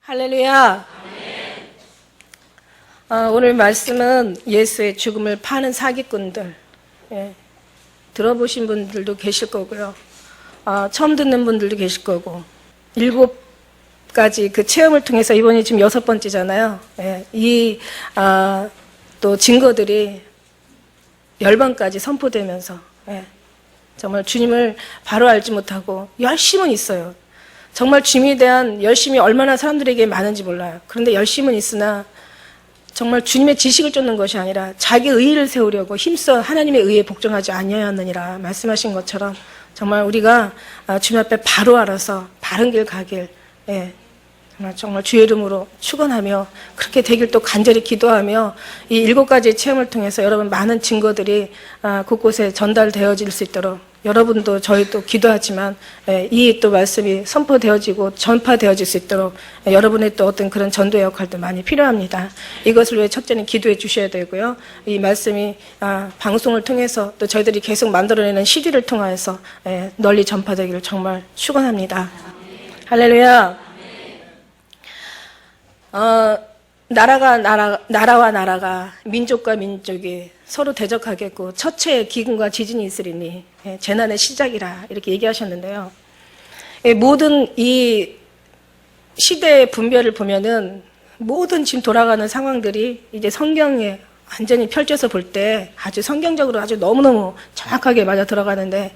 할렐루야. 오늘 말씀은 예수의 죽음을 파는 사기꾼들. 들어보신 분들도 계실 거고요. 처음 듣는 분들도 계실 거고. 7가지 그 체험을 통해서 이번이 지금 6번째잖아요. 또 증거들이 열방까지 선포되면서 정말 주님을 바로 알지 못하고 열심은 있어요. 정말 주님에 대한 열심이 얼마나 사람들에게 많은지 몰라요. 그런데 열심은 있으나 정말 주님의 지식을 쫓는 것이 아니라 자기 의의를 세우려고 힘써 하나님의 의에 복종하지 아니하였느니라 말씀하신 것처럼 정말 우리가 주님 앞에 바로 알아서 바른 길 가길 정말 주의 이름으로 축원하며 그렇게 되길 또 간절히 기도하며 이 7가지의 체험을 통해서 여러분 많은 증거들이 곳곳에 전달되어질 수 있도록 여러분도 저희도 기도하지만 이 또 말씀이 선포되어지고 전파되어질 수 있도록 여러분의 또 어떤 그런 전도의 역할도 많이 필요합니다. 이것을 위해 첫째는 기도해 주셔야 되고요. 이 말씀이 방송을 통해서 또 저희들이 계속 만들어내는 CD를 통해서 널리 전파되기를 정말 축원합니다. 할렐루야. 나라와 나라가 민족과 민족이 서로 대적하겠고 첫째 기근과 지진이 있으리니 재난의 시작이라 이렇게 얘기하셨는데요. 모든 이 시대의 분별을 보면은 모든 지금 돌아가는 상황들이 이제 성경에 완전히 펼쳐서 볼 때 아주 성경적으로 아주 너무너무 정확하게 맞아 들어가는데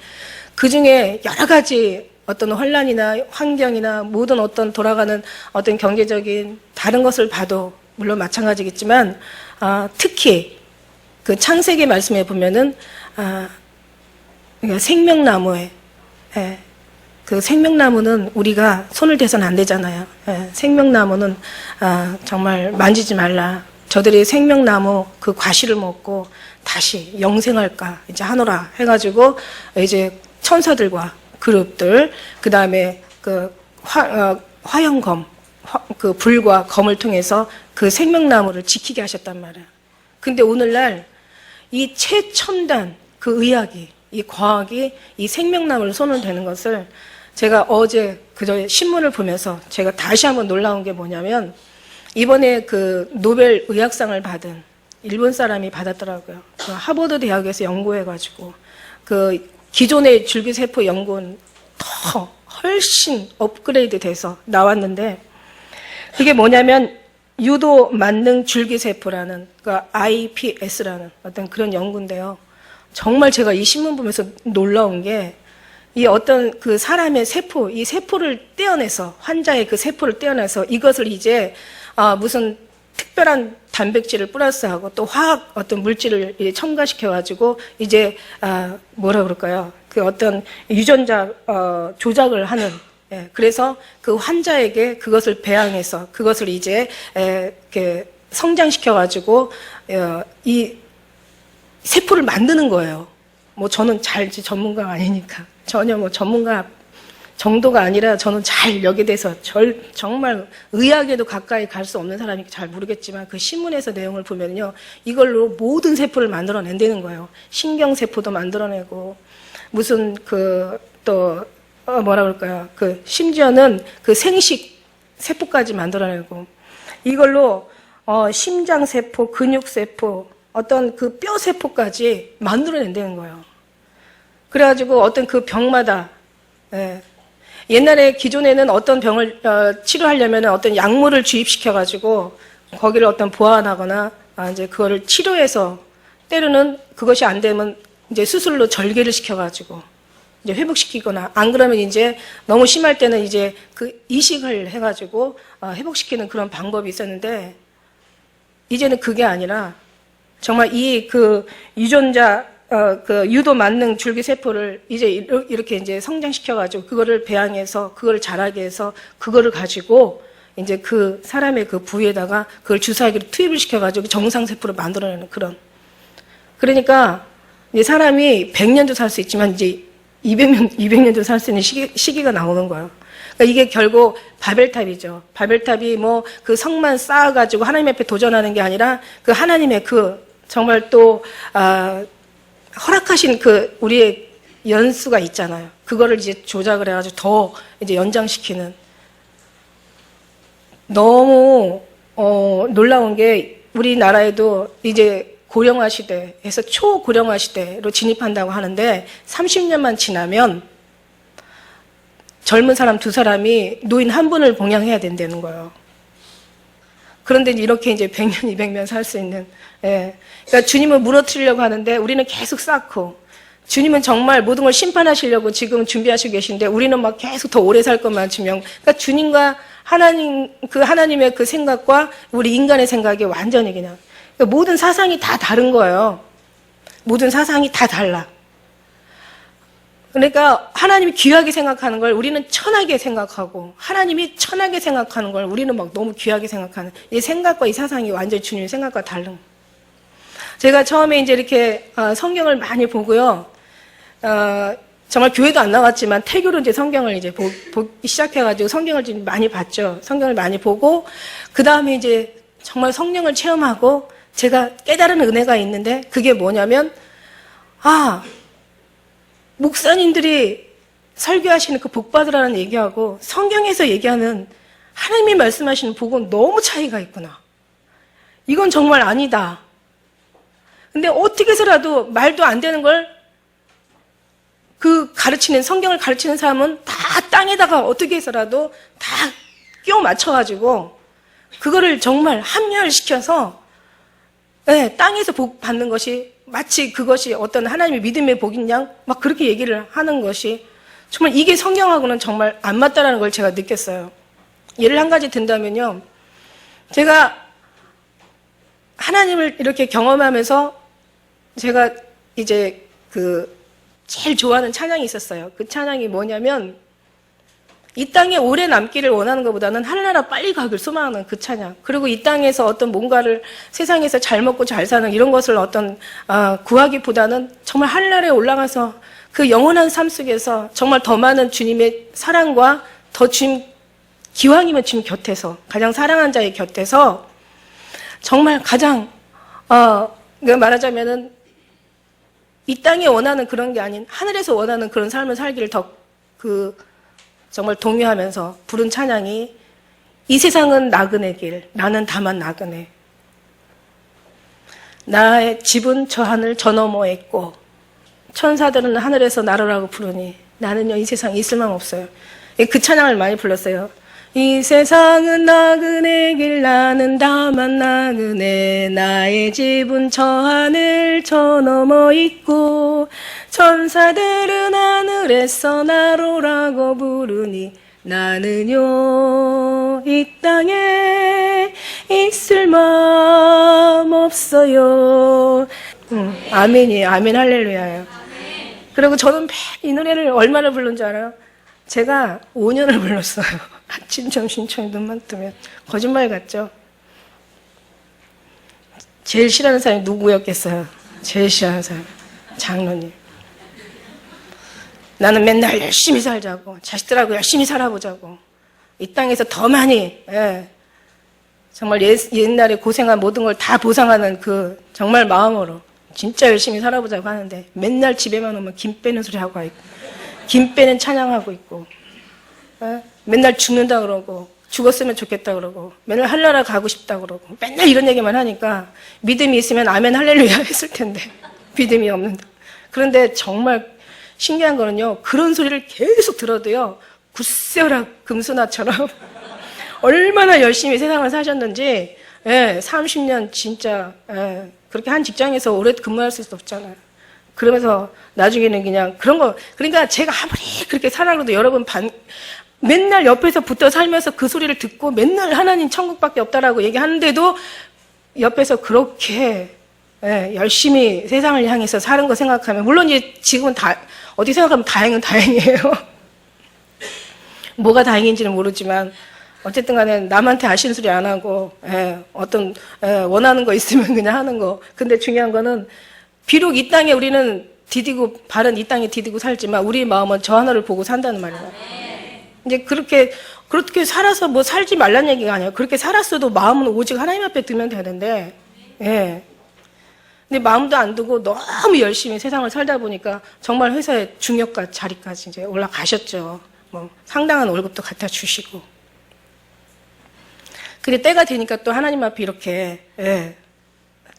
그 중에 여러 가지 어떤 혼란이나 환경이나 모든 어떤 돌아가는 어떤 경제적인 다른 것을 봐도 물론 마찬가지겠지만 특히 그 창세기 말씀에 보면은 생명나무에 그 생명나무는 우리가 손을 대서는 안 되잖아요. 생명나무는 정말 만지지 말라. 저들이 생명나무 그 과실을 먹고 다시 영생할까 이제 하노라 해가지고 이제 천사들과 그룹들 그 다음에 그 화영검 그 불과 검을 통해서 그 생명나무를 지키게 하셨단 말이에요. 근데 오늘날 이 최첨단 그 의학이 이 과학이 이 생명나무를 손을 대는 것을 제가 어제 그저 신문을 보면서 제가 다시 한번 놀라운 게 뭐냐면 이번에 그 노벨 의학상을 받은 일본 사람이 받았더라고요. 그 하버드 대학에서 연구해가지고 그 기존의 줄기세포 연구는 더 훨씬 업그레이드 돼서 나왔는데 그게 뭐냐면 유도 만능 줄기세포라는 그 IPS라는 어떤 그런 연구인데요. 정말 제가 이 신문 보면서 놀라운 게 이 어떤 그 사람의 세포, 이 세포를 떼어내서 환자의 그 세포를 떼어내서 이것을 이제 무슨 특별한 단백질을 플러스하고 또 화학 어떤 물질을 첨가시켜가지고 이제 뭐라 그럴까요? 그 어떤 유전자 조작을 하는 그래서 그 환자에게 그것을 배양해서 그것을 이제 이렇게 성장시켜가지고 이 세포를 만드는 거예요. 뭐 저는 전문가가 아니니까 전혀 뭐 전문가 정도가 아니라 저는 잘 여기에 대해서 정말 의학에도 가까이 갈 수 없는 사람이 잘 모르겠지만 그 신문에서 내용을 보면요. 이걸로 모든 세포를 만들어낸다는 거예요. 신경세포도 만들어내고 무슨 뭐라 그럴까요? 그 심지어는 그 생식 세포까지 만들어내고 이걸로 심장세포, 근육세포, 어떤 그 뼈세포까지 만들어낸다는 거예요. 그래가지고 어떤 그 병마다 옛날에 기존에는 어떤 병을 치료하려면 어떤 약물을 주입시켜가지고 거기를 어떤 보완하거나 이제 그거를 치료해서 때로는 그것이 안 되면 이제 수술로 절개를 시켜가지고 이제 회복시키거나 안 그러면 이제 너무 심할 때는 이제 그 이식을 해가지고 회복시키는 그런 방법이 있었는데 이제는 그게 아니라 정말 이 그 유전자 그 유도 만능 줄기세포를 이제 이렇게 이제 성장시켜가지고 그거를 배양해서 그거를 자라게 해서 그거를 가지고 이제 그 사람의 그 부위에다가 그걸 주사기로 투입을 시켜가지고 정상세포를 만들어내는 그런. 그러니까 이제 사람이 100년도 살 수 있지만 이제 200년도 살 수 있는 시기가 나오는 거예요. 그러니까 이게 결국 바벨탑이죠. 바벨탑이 뭐 그 성만 쌓아가지고 하나님 앞에 도전하는 게 아니라 그 하나님의 그 정말 또 허락하신 그 우리의 연수가 있잖아요. 그거를 이제 조작을 해가지고 더 이제 연장시키는 너무 놀라운 게 우리나라에도 이제 고령화 시대에서 초고령화 시대로 진입한다고 하는데 30년만 지나면 젊은 사람 2사람이 노인 1분을 봉양해야 된다는 거예요. 그런데 이렇게 이제 100년, 200년 살 수 있는, 예. 그러니까 주님을 무너뜨리려고 하는데 우리는 계속 쌓고, 주님은 정말 모든 걸 심판하시려고 지금 준비하시고 계신데 우리는 막 계속 더 오래 살 것만 증명. 그러니까 주님과 하나님의 그 생각과 우리 인간의 생각이 완전히 그냥, 그러니까 모든 사상이 다 다른 거예요. 모든 사상이 다 달라. 그러니까 하나님이 귀하게 생각하는 걸 우리는 천하게 생각하고, 하나님이 천하게 생각하는 걸 우리는 막 너무 귀하게 생각하는, 이 생각과 이 사상이 완전히 주님의 생각과 다른 거예요. 제가 처음에 이제 이렇게 성경을 많이 보고요. 정말 교회도 안 나왔지만 태교로 이제 성경을 이제 보기 시작해가지고 성경을 좀 많이 봤죠. 성경을 많이 보고, 그 다음에 이제 정말 성령을 체험하고 제가 깨달은 은혜가 있는데 그게 뭐냐면, 목사님들이 설교하시는 그 복받으라는 얘기하고 성경에서 얘기하는 하나님이 말씀하시는 복은 너무 차이가 있구나. 이건 정말 아니다. 근데 어떻게 해서라도 말도 안 되는 걸 성경을 가르치는 사람은 다 땅에다가 어떻게 해서라도 다 끼워 맞춰가지고 그거를 정말 합리화시켜서 땅에서 복 받는 것이 마치 그것이 어떤 하나님의 믿음의 복인 양 막 그렇게 얘기를 하는 것이 정말 이게 성경하고는 정말 안 맞다라는 걸 제가 느꼈어요. 예를 한 가지 든다면요. 제가 하나님을 이렇게 경험하면서 제가 이제 제일 좋아하는 찬양이 있었어요. 그 찬양이 뭐냐면 이 땅에 오래 남기를 원하는 것보다는 하늘나라 빨리 가길 소망하는 그 찬양. 그리고 이 땅에서 어떤 뭔가를 세상에서 잘 먹고 잘 사는 이런 것을 구하기보다는 정말 하늘나라에 올라가서 그 영원한 삶 속에서 정말 더 많은 주님의 사랑과 더 기왕이면 주님 곁에서, 가장 사랑한 자의 곁에서 정말 가장 말하자면은 이 땅에 원하는 그런 게 아닌 하늘에서 원하는 그런 삶을 살기를 정말 동요하면서 부른 찬양이 이 세상은 나그네 길, 나는 다만 나그네. 나의 집은 저 하늘 저 너머에 있고 천사들은 하늘에서 나르라고 부르니 나는요 이 세상에 있을 만 없어요. 그 찬양을 많이 불렀어요. 이 세상은 나그네 길, 나는 다만 나그네. 나의 집은 저 하늘 저 너머 있고 천사들은 하늘에서 나로라고 부르니 나는요 이 땅에 있을 맘 없어요. 아멘이에요. 아멘 할렐루야예요. 그리고 저는 이 노래를 얼마나 부른 줄 알아요? 제가 5년을 불렀어요. 아침, 점심, 저녁 눈만 뜨면. 거짓말 같죠? 제일 싫어하는 사람이 누구였겠어요? 제일 싫어하는 사람. 장로님. 나는 맨날 열심히 살자고, 자식들하고 열심히 살아보자고, 이 땅에서 더 많이, 정말 옛날에 고생한 모든 걸 다 보상하는 정말 마음으로 진짜 열심히 살아보자고 하는데 맨날 집에만 오면 김 빼는 소리 하고 있고, 김 빼는 찬양하고 있고, 맨날 죽는다 그러고, 죽었으면 좋겠다 그러고, 맨날 하늘나라 가고 싶다 그러고, 맨날 이런 얘기만 하니까 믿음이 있으면 아멘 할렐루야 했을 텐데 믿음이 없는다. 그런데 정말 신기한 거는요, 그런 소리를 계속 들어도요, 굳세어라 금수나처럼 얼마나 열심히 세상을 사셨는지, 30년 진짜, 그렇게 한 직장에서 오래 근무할 수 없잖아요. 그러면서 나중에는 그냥 그런 거, 그러니까 제가 아무리 그렇게 살아도 여러분 맨날 옆에서 붙어 살면서 그 소리를 듣고 맨날 하나님 천국밖에 없다라고 얘기하는데도 옆에서 그렇게 열심히 세상을 향해서 사는 거 생각하면, 물론 이제 지금은 어떻게 생각하면 다행은 다행이에요. 뭐가 다행인지는 모르지만 어쨌든 간에 남한테 아쉬운 소리 안 하고, 원하는 거 있으면 그냥 하는 거. 근데 중요한 거는 비록 이 땅에 우리는 발은 이 땅에 디디고 살지만 우리 마음은 저 하나를 보고 산다는 말이에요. 이제 그렇게 살아서 뭐 살지 말란 얘기가 아니에요. 그렇게 살았어도 마음은 오직 하나님 앞에 두면 되는데, 근데 마음도 안 두고 너무 열심히 세상을 살다 보니까 정말 회사의 중역과 자리까지 이제 올라가셨죠. 뭐 상당한 월급도 갖다 주시고. 근데 때가 되니까 또 하나님 앞에 이렇게, 예,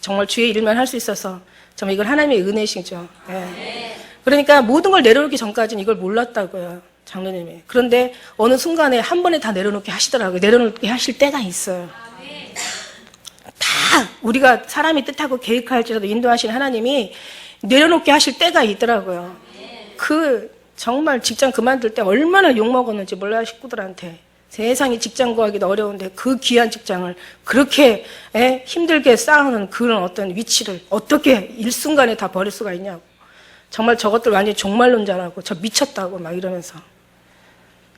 정말 주의 일만 할 수 있어서 정말 이걸 하나님의 은혜시죠. 예. 그러니까 모든 걸 내려놓기 전까지는 이걸 몰랐다고요, 장로님이. 그런데 어느 순간에 한 번에 다 내려놓게 하시더라고요. 내려놓게 하실 때가 있어요. 다 우리가 사람이 뜻하고 계획할지라도 인도하신 하나님이 내려놓게 하실 때가 있더라고요. 그 정말 직장 그만둘 때 얼마나 욕먹었는지 몰라요, 식구들한테. 세상에 직장 구하기도 어려운데 그 귀한 직장을 그렇게 힘들게 쌓아놓은 그런 어떤 위치를 어떻게 일순간에 다 버릴 수가 있냐고. 정말 저것들 완전히 종말론자라고, 저 미쳤다고 막 이러면서.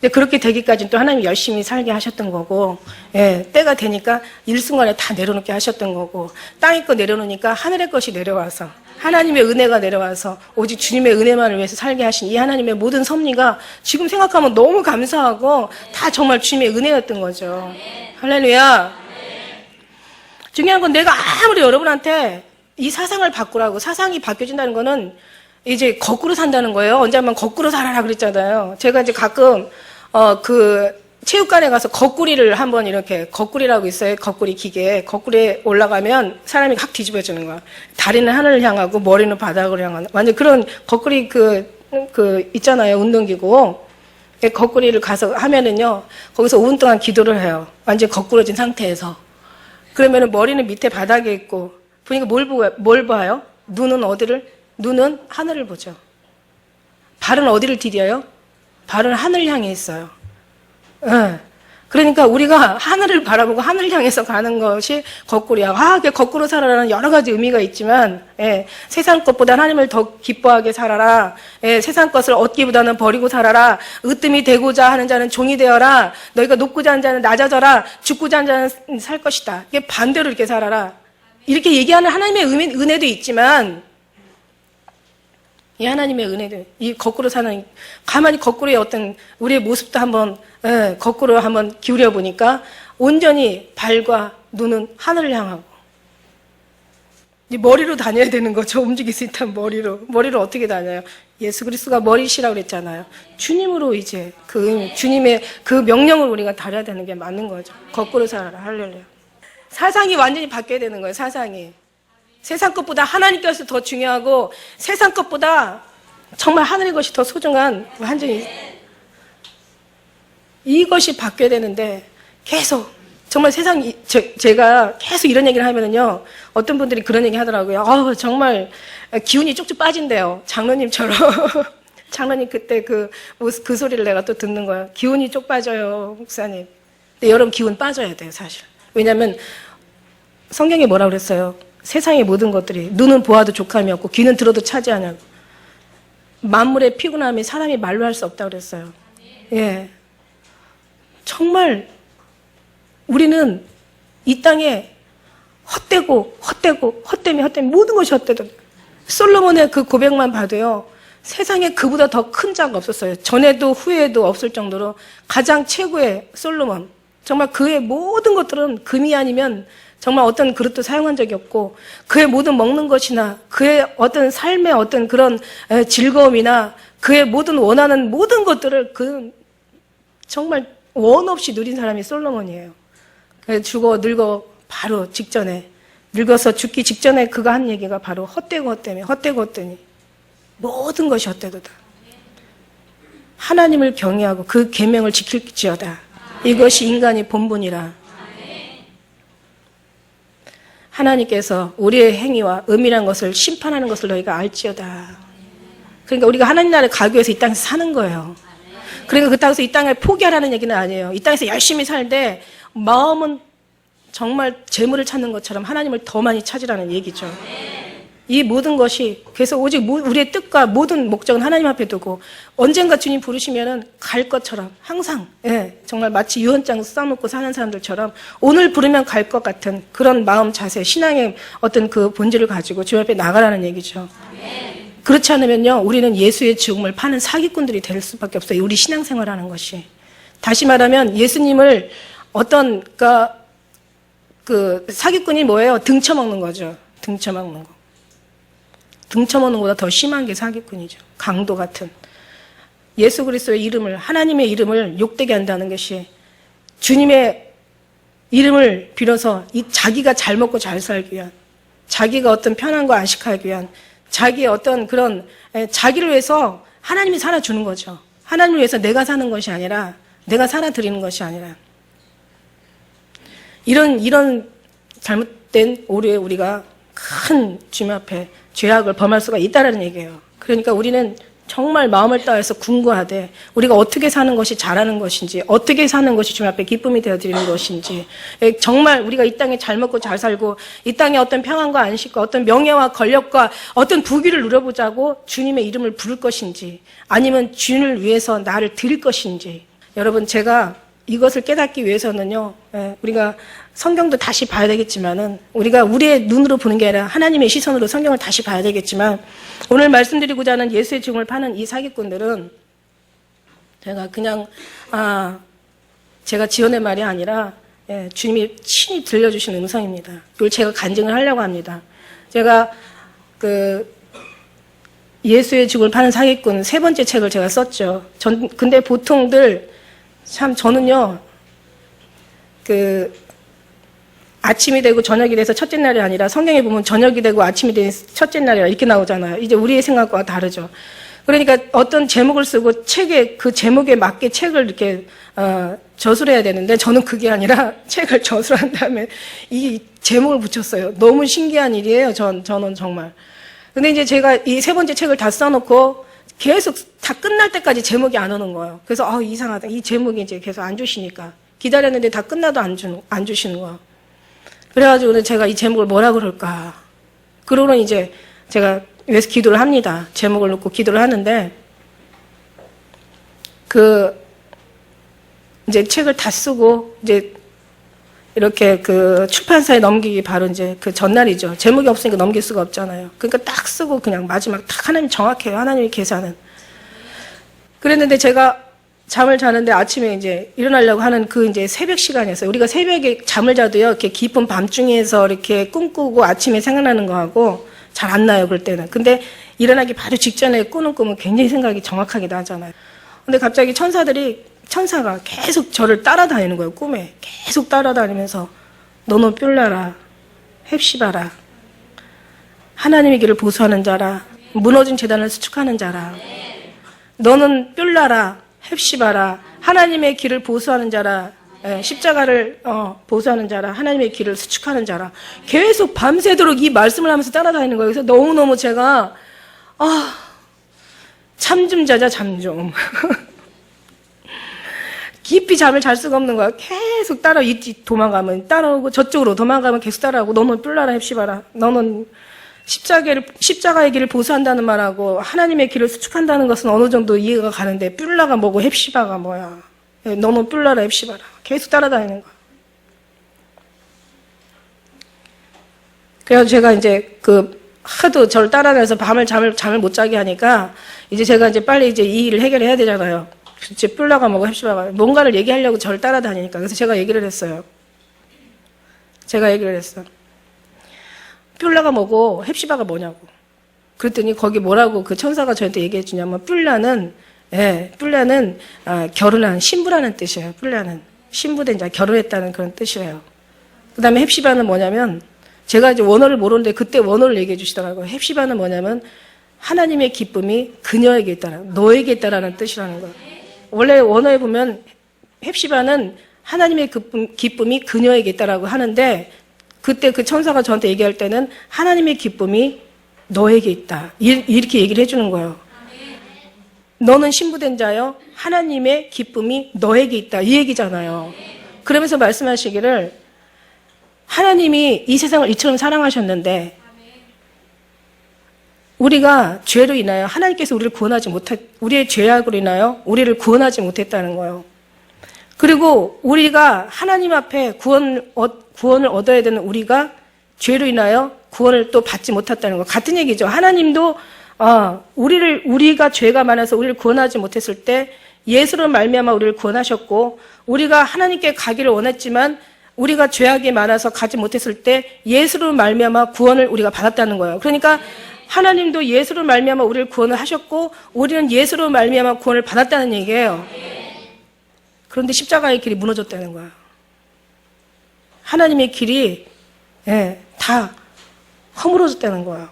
근데 그렇게 되기까지는 또 하나님이 열심히 살게 하셨던 거고, 예, 때가 되니까 일순간에 다 내려놓게 하셨던 거고, 땅의 거 내려놓으니까 하늘의 것이 내려와서, 하나님의 은혜가 내려와서 오직 주님의 은혜만을 위해서 살게 하신 이 하나님의 모든 섭리가 지금 생각하면 너무 감사하고 다 정말 주님의 은혜였던 거죠. 할렐루야. 중요한 건 내가 아무리 여러분한테 이 사상을 바꾸라고, 사상이 바뀌어진다는 거는 이제 거꾸로 산다는 거예요. 언제 한번 거꾸로 살아라 그랬잖아요. 제가 이제 가끔 체육관에 가서 거꾸리를 한번 이렇게, 거꾸리라고 있어요. 거꾸리 기계. 거꾸리에 올라가면 사람이 확 뒤집어지는 거야. 다리는 하늘을 향하고 머리는 바닥을 향하는, 완전 그런 거꾸리 있잖아요. 운동기구. 거꾸리를 가서 하면은요, 거기서 5분 동안 기도를 해요. 완전 거꾸러진 상태에서. 그러면은 머리는 밑에 바닥에 있고, 보니까 뭘 봐요? 눈은 하늘을 보죠. 발은 어디를 디뎌요? 발은 하늘 향해 있어요. 예. 그러니까 우리가 하늘을 바라보고 하늘 향해서 가는 것이 거꾸리야. 화하게 거꾸로 살아라는 여러 가지 의미가 있지만, 예, 세상 것보다 하나님을 더 기뻐하게 살아라. 예, 세상 것을 얻기보다는 버리고 살아라. 으뜸이 되고자 하는 자는 종이 되어라. 너희가 높고자 하는 자는 낮아져라. 죽고자 하는 자는 살 것이다. 이게 반대로 이렇게 살아라. 이렇게 얘기하는 하나님의 은혜도 있지만, 이 하나님의 은혜들, 이 거꾸로 사는, 가만히 거꾸로의 어떤 우리의 모습도 한번, 거꾸로 한번 기울여 보니까 온전히 발과 눈은 하늘을 향하고, 이 머리로 다녀야 되는 거죠. 움직일 수 있다면 머리로 어떻게 다녀요? 예수 그리스도가 머리시라고 그랬잖아요. 주님으로 이제 주님의 그 명령을 우리가 다뤄야 되는 게 맞는 거죠. 거꾸로 살아라. 할렐루야. 사상이 완전히 바뀌어야 되는 거예요. 사상이. 세상 것보다 하나님께서 더 중요하고 세상 것보다 정말 하늘의 것이 더 소중한 완전히 이것이 바뀌어야 되는데 계속 정말 제가 계속 이런 얘기를 하면은요, 어떤 분들이 그런 얘기 하더라고요. 정말 기운이 쭉쭉 빠진대요. 장로님처럼. 장로님 그때 그 소리를 내가 또 듣는 거야. 기운이 쭉 빠져요, 목사님. 근데 여러분 기운 빠져야 돼요, 사실. 왜냐하면 성경에 뭐라고 그랬어요? 세상의 모든 것들이 눈은 보아도 족함이 없고 귀는 들어도 차지하냐고. 만물의 피곤함이 사람이 말로 할 수 없다고 그랬어요. 예. 정말 우리는 이 땅에 헛되미 모든 것이 헛되다. 솔로몬의 그 고백만 봐도요, 세상에 그보다 더 큰 자가 없었어요. 전에도 후에도 없을 정도로 가장 최고의 솔로몬. 정말 그의 모든 것들은 금이 아니면 정말 어떤 그릇도 사용한 적이 없고, 그의 모든 먹는 것이나 그의 어떤 삶의 어떤 그런 즐거움이나 그의 모든 원하는 모든 것들을 정말 원 없이 누린 사람이 솔로몬이에요. 죽어 늙어 바로 직전에, 늙어서 죽기 직전에 그가 한 얘기가 바로 헛되고 헛되니 모든 것이 헛되도다. 하나님을 경외하고 그 계명을 지킬지어다. 이것이 인간의 본분이라. 하나님께서 우리의 행위와 은밀한 것을 심판하는 것을 너희가 알지어다. 그러니까 우리가 하나님 나라를 가기 위해서 이 땅에서 사는 거예요. 그러니까 그렇다고 이 땅을 포기하라는 얘기는 아니에요. 이 땅에서 열심히 살되 마음은 정말 재물을 찾는 것처럼 하나님을 더 많이 찾으라는 얘기죠. 이 모든 것이, 그래서 오직 우리의 뜻과 모든 목적은 하나님 앞에 두고 언젠가 주님 부르시면은 갈 것처럼 항상, 예, 정말 마치 유언장 써놓고 사는 사람들처럼 오늘 부르면 갈 것 같은 그런 마음 자세, 신앙의 어떤 그 본질을 가지고 주님 앞에 나가라는 얘기죠. 그렇지 않으면요, 우리는 예수의 죽음을 파는 사기꾼들이 될 수밖에 없어요. 우리 신앙생활하는 것이. 다시 말하면 예수님을 어떤 그 사기꾼이 뭐예요? 등쳐먹는 거죠. 등쳐먹는 거. 등쳐먹는 것보다 더 심한 게 사기꾼이죠. 강도 같은. 예수 그리스도의 이름을, 하나님의 이름을 욕되게 한다는 것이 주님의 이름을 빌어서 자기가 잘 먹고 잘 살기 위한, 자기가 어떤 편안과 안식하기 위한, 자기의 어떤 그런 자기를 위해서 하나님이 살아주는 거죠. 하나님을 위해서 내가 사는 것이 아니라, 내가 살아드리는 것이 아니라, 이런 잘못된 오류에 우리가 큰 주님 앞에 죄악을 범할 수가 있다는 얘기예요. 그러니까 우리는 정말 마음을 다해서 궁구하되 우리가 어떻게 사는 것이 잘하는 것인지, 어떻게 사는 것이 주님 앞에 기쁨이 되어드리는 것인지, 정말 우리가 이 땅에 잘 먹고 잘 살고 이 땅에 어떤 평안과 안식과 어떤 명예와 권력과 어떤 부귀를 누려보자고 주님의 이름을 부를 것인지, 아니면 주님을 위해서 나를 드릴 것인지. 여러분, 제가 이것을 깨닫기 위해서는요, 우리가 성경도 다시 봐야 되겠지만은, 우리가 우리의 눈으로 보는 게 아니라 하나님의 시선으로 성경을 다시 봐야 되겠지만, 오늘 말씀드리고자 하는 예수의 증을 파는 이 사기꾼들은 제가 그냥 제가 지어낸 말이 아니라 주님이 친히 들려주신 음성입니다. 그걸 제가 간증을 하려고 합니다. 제가 예수의 증을 파는 사기꾼 3번째 책을 제가 썼죠. 근데 보통들 참 저는요, 아침이 되고 저녁이 돼서 첫째 날이 아니라 성경에 보면 저녁이 되고 아침이 되는 첫째 날이라 이렇게 나오잖아요. 이제 우리의 생각과 다르죠. 그러니까 어떤 제목을 쓰고 그 제목에 맞게 책을 이렇게 저술해야 되는데, 저는 그게 아니라 책을 저술한 다음에 이 제목을 붙였어요. 너무 신기한 일이에요. 저는 정말. 근데 이제 제가 이 3번째 책을 다 써놓고 계속 다 끝날 때까지 제목이 안 오는 거예요. 그래서 이상하다. 이 제목이 이제 계속 안 주시니까 기다렸는데 다 끝나도 안 주시는 거예요. 그래가지고 제가 이 제목을 뭐라 그럴까. 그러고는 이제 제가 위해서 기도를 합니다. 제목을 놓고 기도를 하는데, 이제 책을 다 쓰고, 이제 이렇게 출판사에 넘기기 바로 이제 전날이죠. 제목이 없으니까 넘길 수가 없잖아요. 그러니까 딱 쓰고 그냥 마지막 딱 하나님 정확해요. 하나님의 계산은. 그랬는데 제가 잠을 자는데 아침에 이제 일어나려고 하는 이제 새벽 시간이었어요. 우리가 새벽에 잠을 자도요, 이렇게 깊은 밤중에서 이렇게 꿈꾸고 아침에 생각나는 거하고 잘 안 나요, 그럴 때는. 근데 일어나기 바로 직전에 꾸는 꿈은 굉장히 생각이 정확하게 나잖아요. 근데 갑자기 천사가 계속 저를 따라다니는 거예요, 꿈에. 계속 따라다니면서, 너는 뿔나라, 헵시바라, 하나님의 길을 보수하는 자라, 무너진 제단을 수축하는 자라. 너는 뿔나라, 헵시바라, 하나님의 길을 보수하는 자라, 십자가를 보수하는 자라, 하나님의 길을 수축하는 자라. 계속 밤새도록 이 말씀을 하면서 따라다니는 거예요. 그래서 너무너무 제가 잠 좀 자자, 잠 좀. 깊이 잠을 잘 수가 없는 거야. 계속 도망가면 따라오고, 저쪽으로 도망가면 계속 따라오고, 너는 뿔나라, 헵시바라, 너는 십자가의 길을 보수한다는 말하고 하나님의 길을 수축한다는 것은 어느 정도 이해가 가는데, 뿔라가 뭐고 헵시바가 뭐야. 너는 뿔라라, 헵시바라. 계속 따라다니는 거야. 그래서 제가 이제 하도 저를 따라다녀서 잠을 못 자게 하니까, 이제 제가 이제 빨리 이제 이 일을 해결해야 되잖아요. 이제 뿔라가 뭐고 헵시바가 뭔가를 얘기하려고 저를 따라다니니까. 그래서 제가 얘기를 했어요. 뿔라가 뭐고 헵시바가 뭐냐고. 그랬더니 거기 뭐라고 그 천사가 저한테 얘기해 주냐면, 뿔라는 결혼한 신부라는 뜻이에요. 뿔라는 신부된 자, 결혼했다는 그런 뜻이에요. 그 다음에 헵시바는 뭐냐면, 제가 이제 원어를 모르는데 그때 원어를 얘기해 주시더라고요. 헵시바는 뭐냐면 하나님의 기쁨이 그녀에게 있다라는, 너에게 있다라는 뜻이라는 거예요. 원래 원어에 보면 헵시바는 하나님의 기쁨이 그녀에게 있다라고 하는데, 그때 그 천사가 저한테 얘기할 때는 하나님의 기쁨이 너에게 있다, 이렇게 얘기를 해주는 거예요. 너는 신부된 자여, 하나님의 기쁨이 너에게 있다, 이 얘기잖아요. 그러면서 말씀하시기를, 하나님이 이 세상을 이처럼 사랑하셨는데 우리가 죄로 인하여 하나님께서 우리의 죄악으로 인하여 우리를 구원하지 못했다는 거예요. 그리고 우리가 하나님 앞에 구원을 얻어야 되는 우리가 죄로 인하여 구원을 또 받지 못했다는 거. 같은 얘기죠. 하나님도 우리가 죄가 많아서 우리를 구원하지 못했을 때 예수로 말미암아 우리를 구원하셨고, 우리가 하나님께 가기를 원했지만 우리가 죄악이 많아서 가지 못했을 때 예수로 말미암아 구원을 우리가 받았다는 거예요. 그러니까 하나님도 예수로 말미암아 우리를 구원을 하셨고, 우리는 예수로 말미암아 구원을 받았다는 얘기예요. 그런데 십자가의 길이 무너졌다는 거예요. 하나님의 길이 다 허물어졌다는 거예요.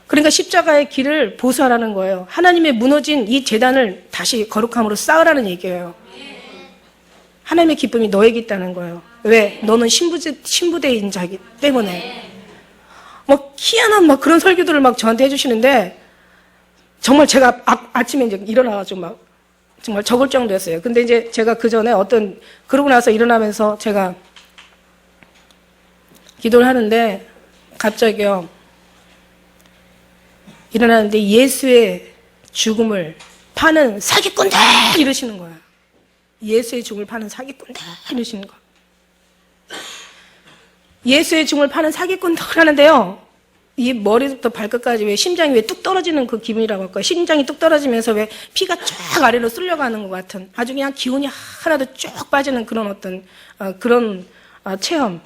그러니까 십자가의 길을 보수하라는 거예요. 하나님의 무너진 이 제단을 다시 거룩함으로 쌓으라는 얘기예요. 하나님의 기쁨이 너에게 있다는 거예요. 왜? 너는 신부대인 자기 때문에. 희한한 그런 설교들을 저한테 해주시는데, 정말 제가 아침에 이제 일어나가지고 정말 적을 정도였어요. 근데 이제 제가 그 전에 그러고 나서 일어나면서 제가 기도를 하는데, 갑자기요, 일어나는데 예수의 죽음을 파는 사기꾼들! 이러시는 거예요. 예수의 죽음을 파는 사기꾼들! 이러시는 거예요. 예수의 죽음을 파는 사기꾼들 하는데요, 이 머리부터 발끝까지 왜 심장이 왜 뚝 떨어지는 그 기분이라고 할까요? 심장이 뚝 떨어지면서 왜 피가 쫙 아래로 쓸려가는 것 같은 아주 그냥 기운이 하나도 쭉 빠지는 그런 그런 체험.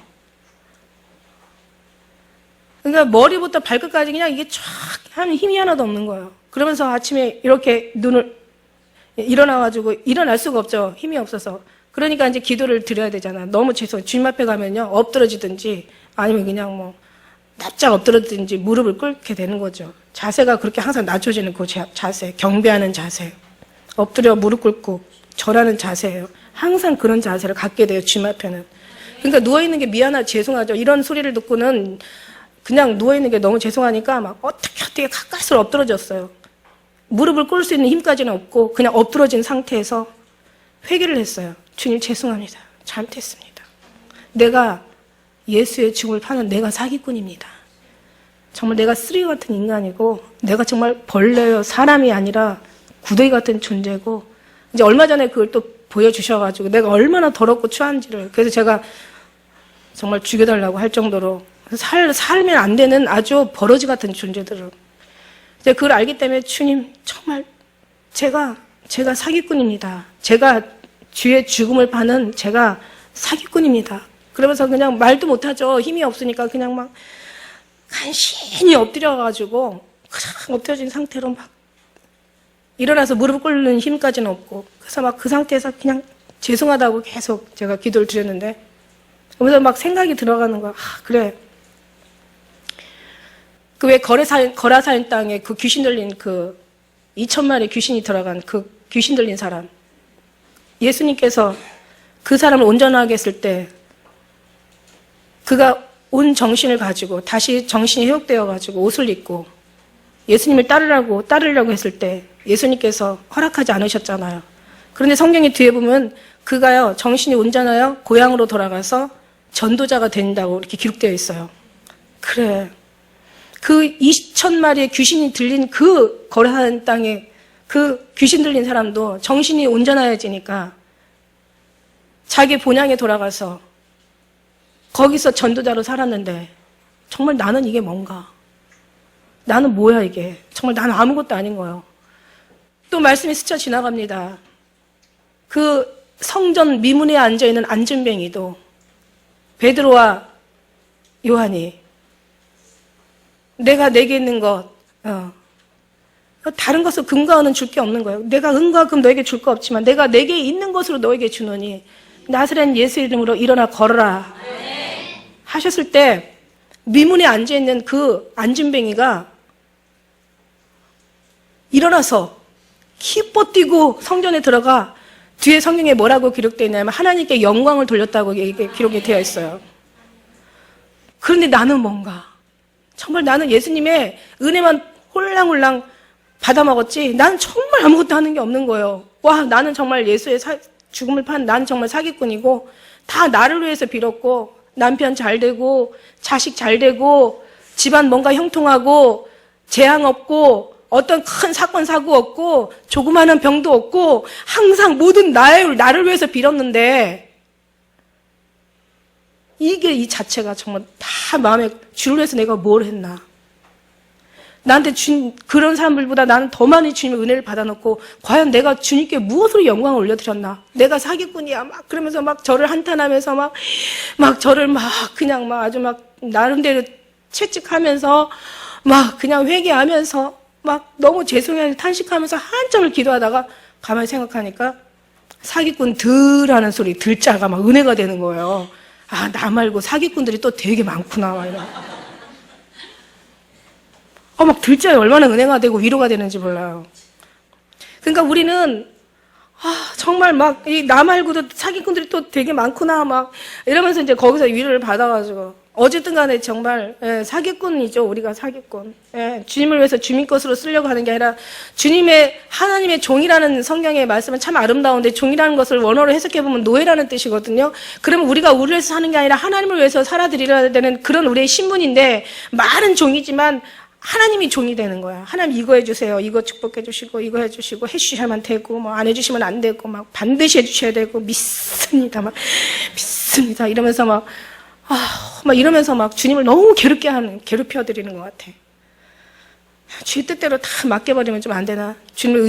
그러니까 머리부터 발끝까지 그냥 이게 쫙 하는 힘이 하나도 없는 거예요. 그러면서 아침에 이렇게 눈을 일어나가지고 일어날 수가 없죠. 힘이 없어서. 그러니까 이제 기도를 드려야 되잖아. 너무 죄송해요. 주님 앞에 가면요, 엎드러지든지 아니면 그냥 납작 엎드러지든지 무릎을 꿇게 되는 거죠. 자세가 그렇게 항상 낮춰지는 그 자세, 경배하는 자세, 엎드려 무릎 꿇고 절하는 자세예요. 항상 그런 자세를 갖게 돼요, 주님 앞에는. 그러니까 누워있는 게 죄송하죠. 이런 소리를 듣고는 그냥 누워있는 게 너무 죄송하니까 어떻게 가까스로 엎드러졌어요. 무릎을 꿇을 수 있는 힘까지는 없고 그냥 엎드러진 상태에서 회개를 했어요. 주님 죄송합니다. 잘못했습니다. 내가 예수의 죽음을 파는 내가 사기꾼입니다. 정말 내가 쓰레기 같은 인간이고 내가 정말 벌레요, 사람이 아니라 구더기 같은 존재고, 이제 얼마 전에 그걸 또 보여주셔가지고 내가 얼마나 더럽고 추한지를, 그래서 제가 정말 죽여달라고 할 정도로 살면 안 되는 아주 버러지 같은 존재들을, 이제 그걸 알기 때문에 주님 정말 제가 사기꾼입니다. 제가 주의 죽음을 파는 제가 사기꾼입니다. 그러면서 그냥 말도 못하죠. 힘이 없으니까 그냥 간신히 엎드려가지고 그냥 엎드려진 상태로 일어나서 무릎 꿇는 힘까지는 없고, 그래서 그 상태에서 그냥 죄송하다고 계속 제가 기도를 드렸는데, 그러면서 생각이 들어가는 거야. 그래. 그 왜 거라사인 땅에 그 귀신 들린 2,000마리 귀신이 들어간 그 귀신 들린 사람. 예수님께서 그 사람을 온전하게 했을 때 그가 온 정신을 가지고 다시 정신이 회복되어가지고 옷을 입고 예수님을 따르려고 했을 때 예수님께서 허락하지 않으셨잖아요. 그런데 성경의 뒤에 보면 그가요, 정신이 온전하여 고향으로 돌아가서 전도자가 된다고 이렇게 기록되어 있어요. 그래. 그 2,000마리의 귀신이 들린 그 거라사인 땅에 그 귀신 들린 사람도 정신이 온전해지니까 자기 본향에 돌아가서 거기서 전도자로 살았는데, 정말 나는 이게 뭔가? 나는 뭐야 이게? 정말 나는 아무것도 아닌 거예요. 또 말씀이 스쳐 지나갑니다. 그 성전 미문에 앉아있는 안진뱅이도 베드로와 요한이 내가 내게 있는 것, 다른 것을 금과은은 줄 게 없는 거예요. 내가 은과 금 너에게 줄 거 없지만 내가 내게 있는 것으로 너에게 주노니 나사렛 예수 이름으로 일어나 걸어라 하셨을 때, 미문에 앉아있는 그 안진뱅이가 일어나서 기뻐 뛰고 성전에 들어가, 뒤에 성경에 뭐라고 기록되어 있냐면 하나님께 영광을 돌렸다고 기록이 되어 있어요. 그런데 나는 뭔가, 정말 나는 예수님의 은혜만 홀랑홀랑 받아먹었지 나는 정말 아무것도 하는 게 없는 거예요. 와, 나는 정말 예수의 죽음을 판 나는 정말 사기꾼이고, 다 나를 위해서 빌었고, 남편 잘 되고 자식 잘 되고 집안 뭔가 형통하고 재앙 없고 어떤 큰 사건 사고 없고 조그마한 병도 없고 항상 모든 나를 위해서 빌었는데, 이게 이 자체가 정말 다 마음에, 주를 위해서 내가 뭘 했나, 나한테 그런 사람들보다 나는 더 많이 주님의 은혜를 받아놓고 과연 내가 주님께 무엇으로 영광을 올려드렸나, 내가 사기꾼이야 그러면서 저를 한탄하면서 저를 그냥 아주 나름대로 채찍하면서 그냥 회개하면서 너무 죄송해서 탄식하면서 한참을 기도하다가 가만히 생각하니까 사기꾼 들 하는 소리, 들자가 은혜가 되는 거예요. 아, 나 말고 사기꾼들이 또 되게 많구나, 막 이런. 막 들자에 얼마나 은혜가 되고 위로가 되는지 몰라요. 그러니까 우리는, 정말 막, 나 말고도 사기꾼들이 또 되게 많구나, 막, 이러면서 이제 거기서 위로를 받아가지고. 어쨌든 간에 정말, 사기꾼이죠, 우리가 사기꾼. 주님을 위해서 주님 것으로 쓰려고 하는 게 아니라, 하나님의 종이라는 성경의 말씀은 참 아름다운데, 종이라는 것을 원어로 해석해보면 노예라는 뜻이거든요. 그러면 우리가 우리를 위해서 사는 게 아니라 하나님을 위해서 살아드리려야 되는 그런 우리의 신분인데, 말은 종이지만, 하나님이 종이 되는 거야. 하나님 이거 해주세요. 이거 축복해 주시고, 이거 해주시고, 해주셔야만 되고, 뭐 안 해주시면 안 되고, 막 반드시 해주셔야 되고, 믿습니다. 막, 믿습니다. 이러면서 막 이러면서 막 주님을 너무 괴롭혀드리는 것 같아. 주의 뜻대로 다 맡겨버리면 좀 안 되나? 주님을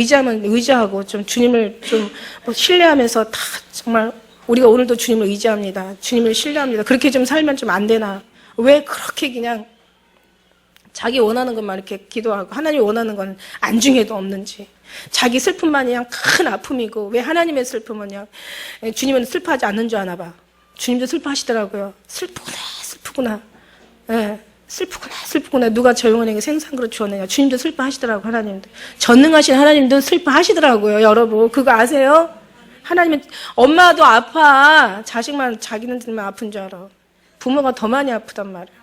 의지하고, 좀 주님을 좀 신뢰하면서 다 정말, 우리가 오늘도 주님을 의지합니다. 주님을 신뢰합니다. 그렇게 좀 살면 좀 안 되나? 왜 그렇게 그냥, 자기 원하는 것만 이렇게 기도하고 하나님이 원하는 건 안중에도 없는지, 자기 슬픔만이 그냥 큰 아픔이고 왜 하나님의 슬픔은요, 주님은 슬퍼하지 않는 줄 아나 봐. 주님도 슬퍼하시더라고요. 슬프구나. 슬프구나. 누가 저 영혼에게 생산그릇 주었느냐. 주님도 슬퍼하시더라고. 하나님도 전능하신 하나님도 슬퍼하시더라고요. 여러분 그거 아세요? 하나님은, 엄마도 아파. 자기네들만 아픈 줄 알아. 부모가 더 많이 아프단 말이야.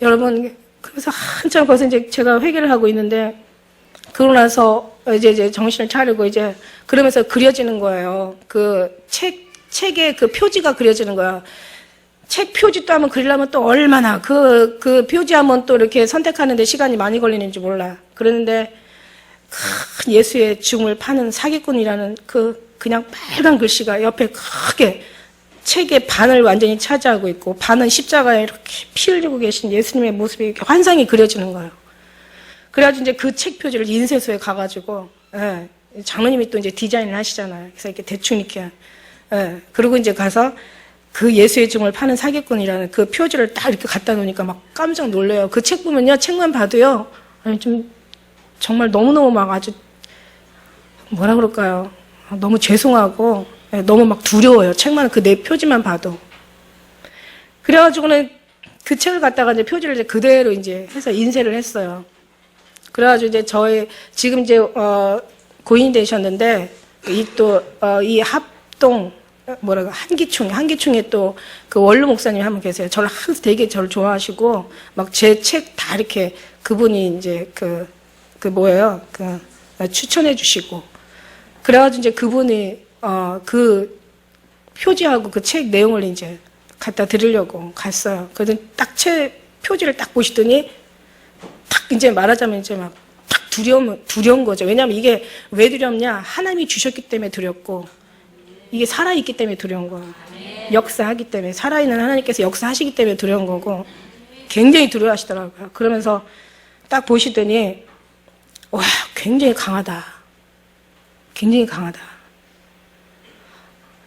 여러분, 그래서 한참 거기서 이제 제가 회개를 하고 있는데, 그러고 나서 이제 정신을 차리고 그러면서 그려지는 거예요. 책에 그 표지가 그려지는 거야. 책 표지 또 한번 그리려면 또 얼마나 그 표지 한번 또 이렇게 선택하는데 시간이 많이 걸리는지 몰라. 그러는데 큰 예수의 죽음을 파는 사기꾼이라는 그냥 빨간 글씨가 옆에 크게 책의 반을 완전히 차지하고 있고, 반은 십자가에 이렇게 피 흘리고 계신 예수님의 모습이 이렇게 환상이 그려지는 거예요. 그래가지고 이제 그 책 표지를 인쇄소에 가가지고, 장로님이 또 이제 디자인을 하시잖아요. 그래서 이렇게 대충 이렇게, 그리고 이제 가서 그 예수의 죽음을 파는 사기꾼이라는 그 표지를 딱 이렇게 갖다 놓으니까 막 깜짝 놀래요. 그 책 보면요, 책만 봐도요, 좀 정말 너무너무 막 아주, 뭐라 그럴까요? 너무 죄송하고, 너무 막 두려워요. 책만, 그 내 표지만 봐도. 그래가지고는 그 책을 갖다가 이제 표지를 이제 그대로 이제 해서 인쇄를 했어요. 그래가지고 이제 지금 이제, 고인이 되셨는데, 이 합동, 한기충에 또 그 원로 목사님 한 분 계세요. 저를 항상 되게 저를 좋아하시고, 막 제 책 다 이렇게 그분이 이제 추천해 주시고. 그래가지고 이제 그분이 그 표지하고 그 책 내용을 이제 갖다 드리려고 갔어요. 그래서 딱 표지를 딱 보시더니 딱 이제 말하자면 이제 막 딱 두려운 거죠. 왜냐하면 이게 왜 두렵냐? 하나님이 주셨기 때문에 두렵고, 이게 살아있기 때문에 두려운 거예요. 역사하기 때문에, 살아있는 하나님께서 역사하시기 때문에 두려운 거고, 굉장히 두려워하시더라고요. 그러면서 딱 보시더니, 와, 굉장히 강하다. 굉장히 강하다.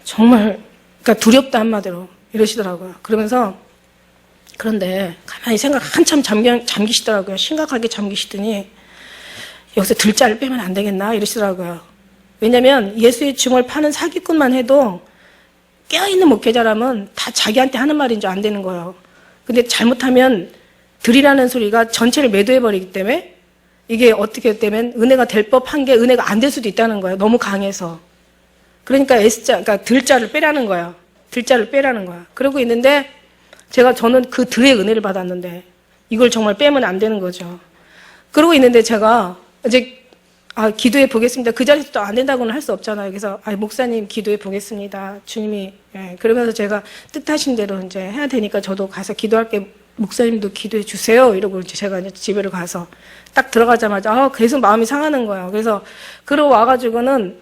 정말, 그러니까 두렵다 한마디로 이러시더라고요. 그런데 가만히 한참 잠기시더라고요. 심각하게 잠기시더니 여기서 들자를 빼면 안 되겠나 이러시더라고요. 왜냐면 예수의 죽음을 파는 사기꾼만 해도 깨어있는 목회자라면 다 자기한테 하는 말인 줄 안 되는 거예요. 근데 잘못하면 들이라는 소리가 전체를 매도해버리기 때문에 이게 어떻게 되면 은혜가 될 법한 게 은혜가 안 될 수도 있다는 거예요. 너무 강해서. 그러니까 그러니까 들자를 빼라는 거야. 들자를 빼라는 거야. 그러고 있는데 저는 그 들의 은혜를 받았는데 이걸 정말 빼면 안 되는 거죠. 그러고 있는데 제가 이제 기도해 보겠습니다. 그 자리에서 또 안 된다고는 할 수 없잖아요. 그래서 목사님 기도해 보겠습니다. 주님이 그러면서 제가 뜻하신 대로 이제 해야 되니까 저도 가서 기도할게. 목사님도 기도해 주세요. 이러고 이제 제가 이제 집에를 가서 딱 들어가자마자 계속 마음이 상하는 거예요. 그래서 그러고 와가지고는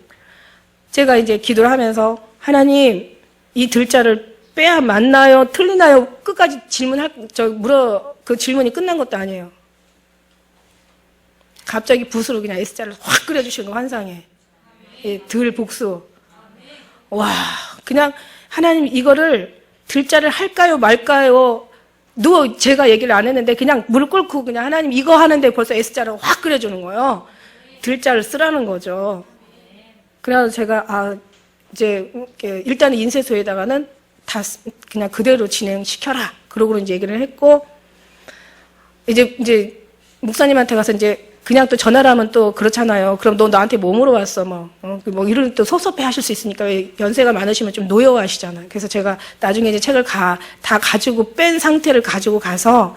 제가 이제 기도를 하면서 하나님 이 들자를 빼야 맞나요? 틀리나요? 끝까지 그 질문이 끝난 것도 아니에요. 갑자기 붓으로 그냥 S자를 확 그려주시는 거 환상에. 들 복수. 와, 그냥 하나님 이거를 들자를 할까요 말까요? 제가 얘기를 안 했는데 그냥 무릎 꿇고 그냥 하나님 이거 하는데 벌써 S자를 확 그려주는 거예요. 들자를 쓰라는 거죠. 그래서 제가 이제 일단은 인쇄소에다가는 다 그냥 그대로 진행시켜라. 그러고 이제 얘기를 했고, 이제 목사님한테 가서 이제 그냥 또 전화를 하면 또 그렇잖아요. 그럼 너 나한테 뭐 물어봤어? 뭐 이런 또 섭섭해 하실 수 있으니까 연세가 많으시면 좀 노여워하시잖아요. 그래서 제가 나중에 이제 책을 다 가지고 뺀 상태를 가지고 가서,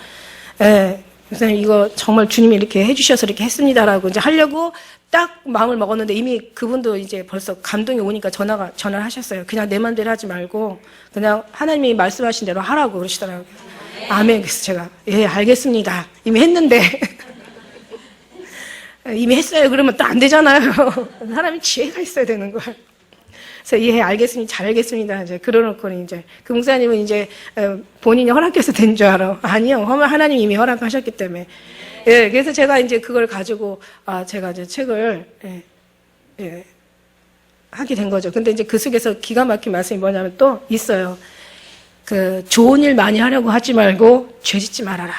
목사님 이거 정말 주님이 이렇게 해주셔서 이렇게 했습니다라고 이제 하려고 딱 마음을 먹었는데 이미 그분도 이제 벌써 감동이 오니까 전화를 하셨어요. 그냥 내 맘대로 하지 말고 그냥 하나님이 말씀하신 대로 하라고 그러시더라고요. 아멘. 그래서 제가 예, 알겠습니다. 이미 했는데 이미 했어요. 그러면 또 안 되잖아요. 사람이 지혜가 있어야 되는 거예요. 그래서 예, 알겠습니다. 잘 알겠습니다. 이제 그러놓고는 이제 그 목사님은 이제 본인이 허락해서 된 줄 알아. 아니요. 하나님 이미 허락하셨기 때문에. 예, 그래서 제가 이제 그걸 가지고 제가 이제 책을 하게 된 거죠. 근데 이제 그 속에서 기가 막힌 말씀이 뭐냐면 또 있어요. 그 좋은 일 많이 하려고 하지 말고 죄짓지 말아라.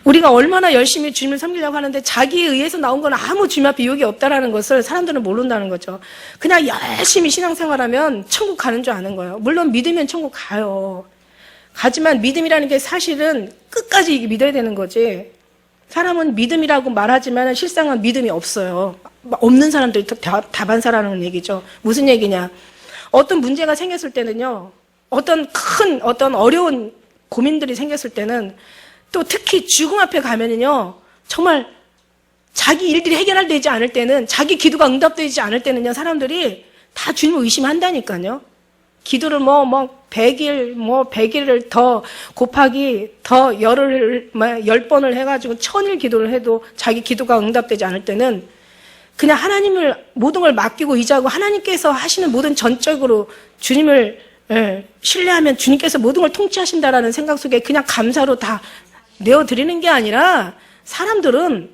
우리가 얼마나 열심히 주님을 섬기려고 하는데 자기에 의해서 나온 건 아무 주님 앞에 유혹이 없다라는 것을 사람들은 모른다는 거죠. 그냥 열심히 신앙생활하면 천국 가는 줄 아는 거예요. 물론 믿으면 천국 가요. 하지만 믿음이라는 게 사실은 끝까지 이게 믿어야 되는 거지. 사람은 믿음이라고 말하지만 실상은 믿음이 없어요. 없는 사람들이 다반사라는 얘기죠. 무슨 얘기냐. 어떤 문제가 생겼을 때는요. 어떤 어려운 고민들이 생겼을 때는 또 특히 죽음 앞에 가면은요. 정말 자기 일들이 해결되지 않을 때는 자기 기도가 응답되지 않을 때는요. 사람들이 다 주님을 의심한다니까요. 기도를 100일을 더 곱하기 더 열을 10번을 해가지고 1000일 기도를 해도 자기 기도가 응답되지 않을 때는 그냥 하나님을 모든 걸 맡기고 의지하고 하나님께서 하시는 모든 전적으로 주님을 신뢰하면 주님께서 모든 걸 통치하신다라는 생각 속에 그냥 감사로 다 내어드리는 게 아니라 사람들은요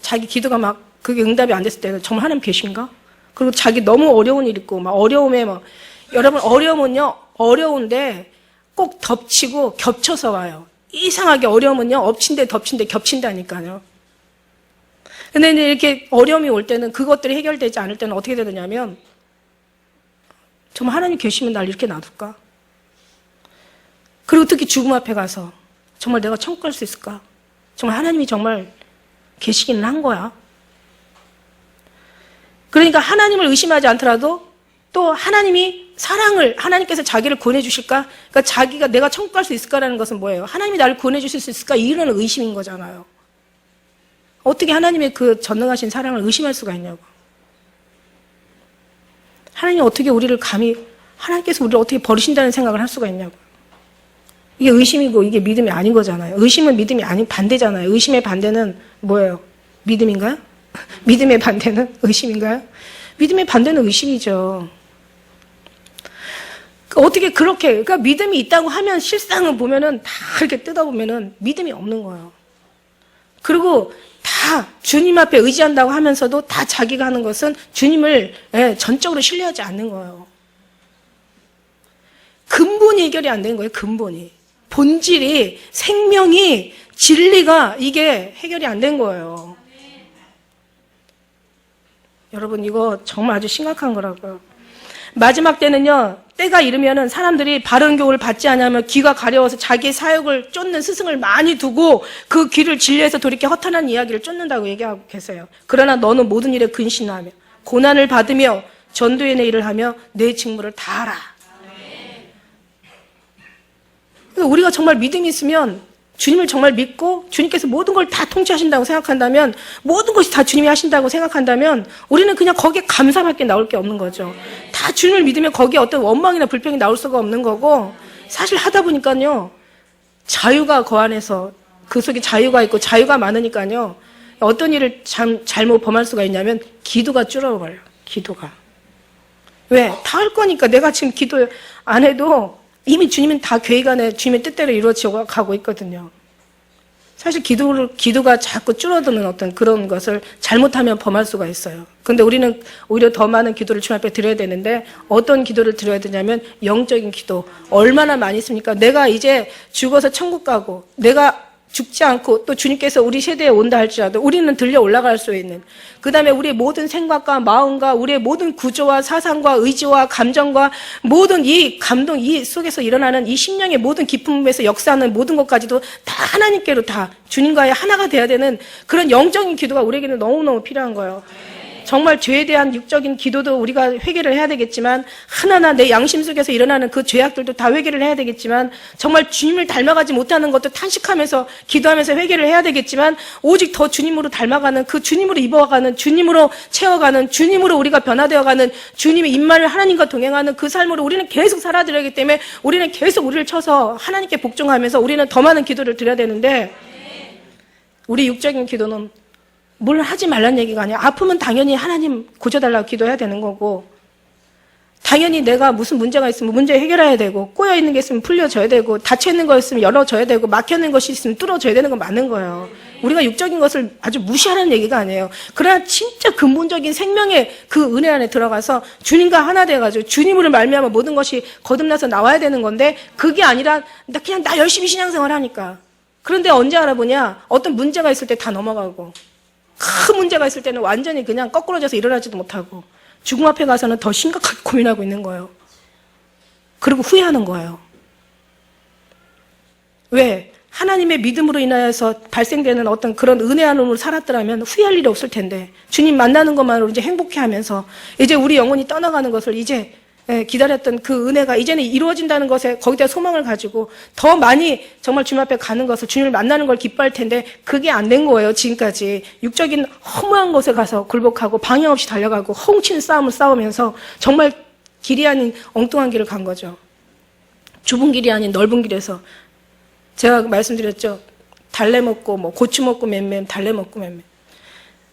자기 기도가 막 그게 응답이 안 됐을 때는 정말 하나님 계신가? 그리고 자기 너무 어려운 일 있고 막 어려움에 여러분 어려움은요 어려운데 꼭 덮치고 겹쳐서 와요. 이상하게 어려움은요 엎친 데 덮친 데 겹친다니까요. 근데 이제 이렇게 어려움이 올 때는 그것들이 해결되지 않을 때는 어떻게 되느냐면 정말 하나님 계시면 날 이렇게 놔둘까? 그리고 특히 죽음 앞에 가서 정말 내가 천국 갈 수 있을까? 정말 하나님이 정말 계시기는 한 거야. 그러니까 하나님을 의심하지 않더라도 또 하나님께서 자기를 구원해 주실까? 그러니까 내가 천국 갈 수 있을까라는 것은 뭐예요? 하나님이 나를 구원해 주실 수 있을까? 이런 의심인 거잖아요. 어떻게 하나님의 그 전능하신 사랑을 의심할 수가 있냐고. 하나님이 어떻게 하나님께서 우리를 어떻게 버리신다는 생각을 할 수가 있냐고. 이게 의심이고 이게 믿음이 아닌 거잖아요. 의심은 믿음이 아닌 반대잖아요. 의심의 반대는 뭐예요? 믿음인가요? 믿음의 반대는 의심인가요? 믿음의 반대는 의심이죠. 어떻게 그러니까 믿음이 있다고 하면 실상을 보면은 다 이렇게 뜯어보면은 믿음이 없는 거예요. 그리고 다 주님 앞에 의지한다고 하면서도 다 자기가 하는 것은 주님을 전적으로 신뢰하지 않는 거예요. 근본이 해결이 안 되는 거예요. 근본이. 본질이, 생명이, 진리가 이게 해결이 안 된 거예요. 여러분 이거 정말 아주 심각한 거라고요. 마지막 때는요. 때가 이르면은 사람들이 바른 교훈을 받지 않으면 귀가 가려워서 자기의 사역을 쫓는 스승을 많이 두고 그 귀를 진리에서 돌이켜 허탄한 이야기를 쫓는다고 얘기하고 계세요. 그러나 너는 모든 일에 근신하며 고난을 받으며 전도의 일을 하며 내 직무를 다하라. 우리가 정말 믿음이 있으면 주님을 정말 믿고 주님께서 모든 걸 다 통치하신다고 생각한다면 모든 것이 다 주님이 하신다고 생각한다면 우리는 그냥 거기에 감사밖에 나올 게 없는 거죠. 다 주님을 믿으면 거기에 어떤 원망이나 불평이 나올 수가 없는 거고 사실 하다 보니까요. 자유가 그 안에서 그 속에 자유가 있고 자유가 많으니까요. 어떤 일을 잘못 범할 수가 있냐면 기도가 줄어버려요. 기도가. 왜? 다 할 거니까 내가 지금 기도 안 해도 이미 주님은 다 계획안에 주님의 뜻대로 이루어져 가고 있거든요. 사실 기도가 자꾸 줄어드는 어떤 그런 것을 잘못하면 범할 수가 있어요. 그런데 우리는 오히려 더 많은 기도를 주님 앞에 드려야 되는데 어떤 기도를 드려야 되냐면 영적인 기도. 얼마나 많이 있습니까? 내가 이제 죽어서 천국 가고 내가 죽지 않고 또 주님께서 우리 세대에 온다 할지라도 우리는 들려 올라갈 수 있는, 그 다음에 우리의 모든 생각과 마음과 우리의 모든 구조와 사상과 의지와 감정과 모든 이 감동, 이 속에서 일어나는 이 심령의 모든 기쁨에서 역사하는 모든 것까지도 다 하나님께로 다 주님과의 하나가 돼야 되는 그런 영적인 기도가 우리에게는 너무너무 필요한 거예요. 정말 죄에 대한 육적인 기도도 우리가 회개를 해야 되겠지만, 하나하나 내 양심 속에서 일어나는 그 죄악들도 다 회개를 해야 되겠지만, 정말 주님을 닮아가지 못하는 것도 탄식하면서 기도하면서 회개를 해야 되겠지만, 오직 더 주님으로 닮아가는, 그 주님으로 입어가는, 주님으로 채워가는, 주님으로 우리가 변화되어가는, 주님의 입만을 하나님과 동행하는 그 삶으로 우리는 계속 살아들어야 하기 때문에 우리는 계속 우리를 쳐서 하나님께 복종하면서 우리는 더 많은 기도를 드려야 되는데, 우리 육적인 기도는 뭘 하지 말란 얘기가 아니야. 아프면 당연히 하나님 고쳐달라고 기도해야 되는 거고, 당연히 내가 무슨 문제가 있으면 문제 해결해야 되고, 꼬여있는 게 있으면 풀려줘야 되고, 닫혀있는 거 있으면 열어줘야 되고, 막혀있는 것이 있으면 뚫어줘야 되는 건 맞는 거예요. 우리가 육적인 것을 아주 무시하는 얘기가 아니에요. 그러나 진짜 근본적인 생명의 그 은혜 안에 들어가서 주님과 하나 돼가지고 주님으로 말미암아 모든 것이 거듭나서 나와야 되는 건데, 그게 아니라 그냥 나 열심히 신앙생활 하니까. 그런데 언제 알아보냐? 어떤 문제가 있을 때 다 넘어가고, 큰 문제가 있을 때는 완전히 그냥 거꾸러져서 일어나지도 못하고, 죽음 앞에 가서는 더 심각하게 고민하고 있는 거예요. 그리고 후회하는 거예요. 왜? 하나님의 믿음으로 인하여서 발생되는 어떤 그런 은혜 안으로 살았더라면 후회할 일이 없을 텐데, 주님 만나는 것만으로 이제 행복해하면서 이제 우리 영혼이 떠나가는 것을 이제 기다렸던 그 은혜가 이제는 이루어진다는 것에 거기다 소망을 가지고 더 많이 정말 주님 앞에 가는 것을, 주님을 만나는 걸 기뻐할 텐데 그게 안 된 거예요. 지금까지 육적인 허무한 곳에 가서 굴복하고 방향 없이 달려가고 허웅치는 싸움을 싸우면서 정말 길이 아닌 엉뚱한 길을 간 거죠. 좁은 길이 아닌 넓은 길에서 제가 말씀드렸죠. 달래 먹고 뭐 고추 먹고 맴맴, 달래 먹고 맴맴.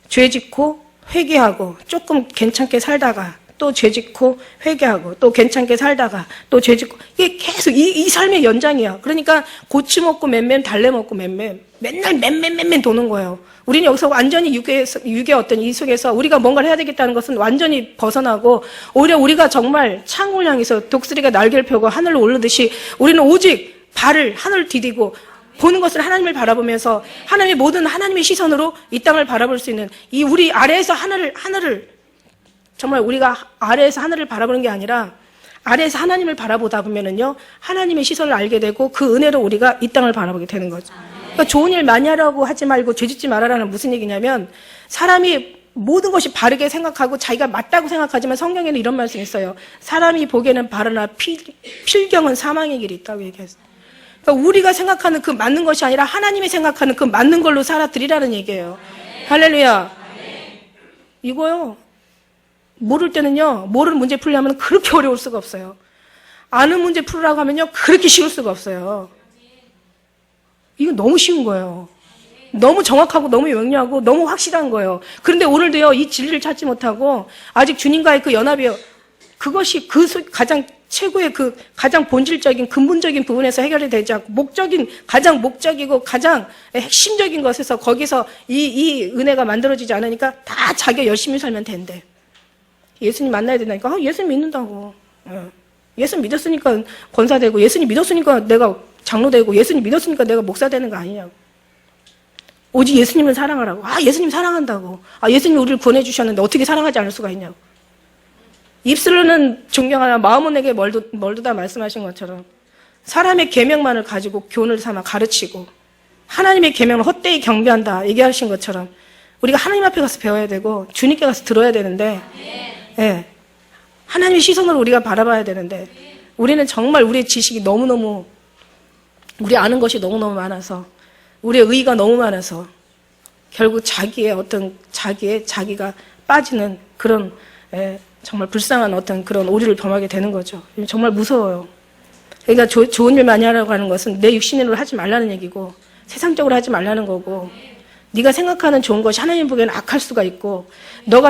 죄 짓고 회개하고 조금 괜찮게 살다가 또 죄짓고 회개하고 또 괜찮게 살다가 또 죄짓고, 이게 계속 이 삶의 연장이야. 그러니까 고추 먹고 맴맴, 달래 먹고 맴맴, 맨날 맴맴 도는 거예요. 우리는 여기서 완전히 육의 어떤 이 속에서 우리가 뭔가를 해야 되겠다는 것은 완전히 벗어나고, 오히려 우리가 정말 창을 향해서 독수리가 날개를 펴고 하늘로 오르듯이 우리는 오직 발을 하늘을 디디고 보는 것을 하나님을 바라보면서 하나님의 모든 하나님의 시선으로 이 땅을 바라볼 수 있는, 이 우리 아래에서 하늘을 정말 우리가 아래에서 하늘을 바라보는 게 아니라 아래에서 하나님을 바라보다 보면은요, 하나님의 시선을 알게 되고 그 은혜로 우리가 이 땅을 바라보게 되는 거죠. 그러니까 좋은 일 많이 하라고 하지 말고 죄짓지 말아라는 무슨 얘기냐면, 사람이 모든 것이 바르게 생각하고 자기가 맞다고 생각하지만 성경에는 이런 말씀이 있어요. 사람이 보기에는 바르나 필경은 사망의 길이 있다고 얘기했어요. 그러니까 우리가 생각하는 그 맞는 것이 아니라 하나님이 생각하는 그 맞는 걸로 살아드리라는 얘기예요. 할렐루야. 이거요. 모를 때는요, 모르는 문제 풀려면 그렇게 어려울 수가 없어요. 아는 문제 풀으라고 하면요, 그렇게 쉬울 수가 없어요. 이거 너무 쉬운 거예요. 너무 정확하고 너무 명료하고 너무 확실한 거예요. 그런데 오늘도요, 이 진리를 찾지 못하고 아직 주님과의 그 연합이요, 그것이 가장 최고의 그 가장 본질적인 근본적인 부분에서 해결이 되지 않고 가장 목적이고 가장 핵심적인 것에서 거기서 이 은혜가 만들어지지 않으니까 다 자기가 열심히 살면 된대. 예수님 만나야 된다니까. 예수님 믿는다고. 예수님 믿었으니까 권사되고, 예수님 믿었으니까 내가 장로되고, 예수님 믿었으니까 내가 목사 되는 거 아니냐고. 오직 예수님을 사랑하라고. 예수님 사랑한다고. 예수님 우리를 구원해 주셨는데 어떻게 사랑하지 않을 수가 있냐고. 입술로는 존경하나 마음은 내게 멀도다 말씀하신 것처럼 사람의 계명만을 가지고 교훈을 삼아 가르치고 하나님의 계명을 헛되이 경배한다 얘기하신 것처럼 우리가 하나님 앞에 가서 배워야 되고 주님께 가서 들어야 되는데, 하나님의 시선으로 우리가 바라봐야 되는데, 우리는 정말 우리의 지식이 너무너무, 우리 아는 것이 너무너무 많아서, 우리의 의의가 너무 많아서 결국 자기가 빠지는 그런 정말 불쌍한 어떤 그런 오류를 범하게 되는 거죠. 정말 무서워요. 그러니까 좋은 일 많이 하라고 하는 것은 내 육신으로 하지 말라는 얘기고, 세상적으로 하지 말라는 거고, 네가 생각하는 좋은 것이 하나님 보기에는 악할 수가 있고, 너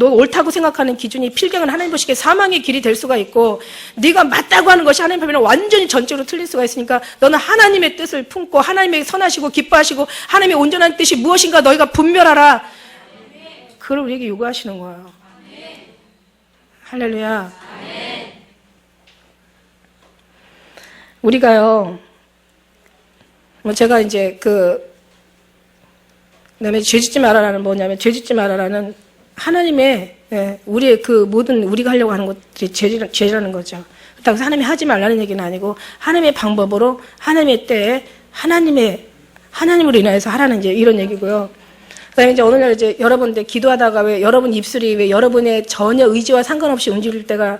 옳다고 생각하는 기준이 필경은 하나님 보시기에 사망의 길이 될 수가 있고, 네가 맞다고 하는 것이 하나님 보기에는 완전히 전적으로 틀릴 수가 있으니까 너는 하나님의 뜻을 품고 하나님의 선하시고 기뻐하시고 하나님의 온전한 뜻이 무엇인가 너희가 분별하라. 그걸 우리에게 요구하시는 거예요. 할렐루야. 우리가요, 뭐 제가 이제 그다음에 죄짓지 말아라는 뭐냐면 죄짓지 말아라는 하나님의 우리의 그 모든 우리가 하려고 하는 것들이 죄라는 거죠. 그렇다고 해서 하나님이 하지 말라는 얘기는 아니고 하나님의 방법으로 하나님의 때에 하나님으로 인하여서 하라는 이제 이런 얘기고요. 그다음에 이제 오늘날 이제 여러분들 기도하다가 왜 여러분 입술이 왜 여러분의 전혀 의지와 상관없이 움직일 때가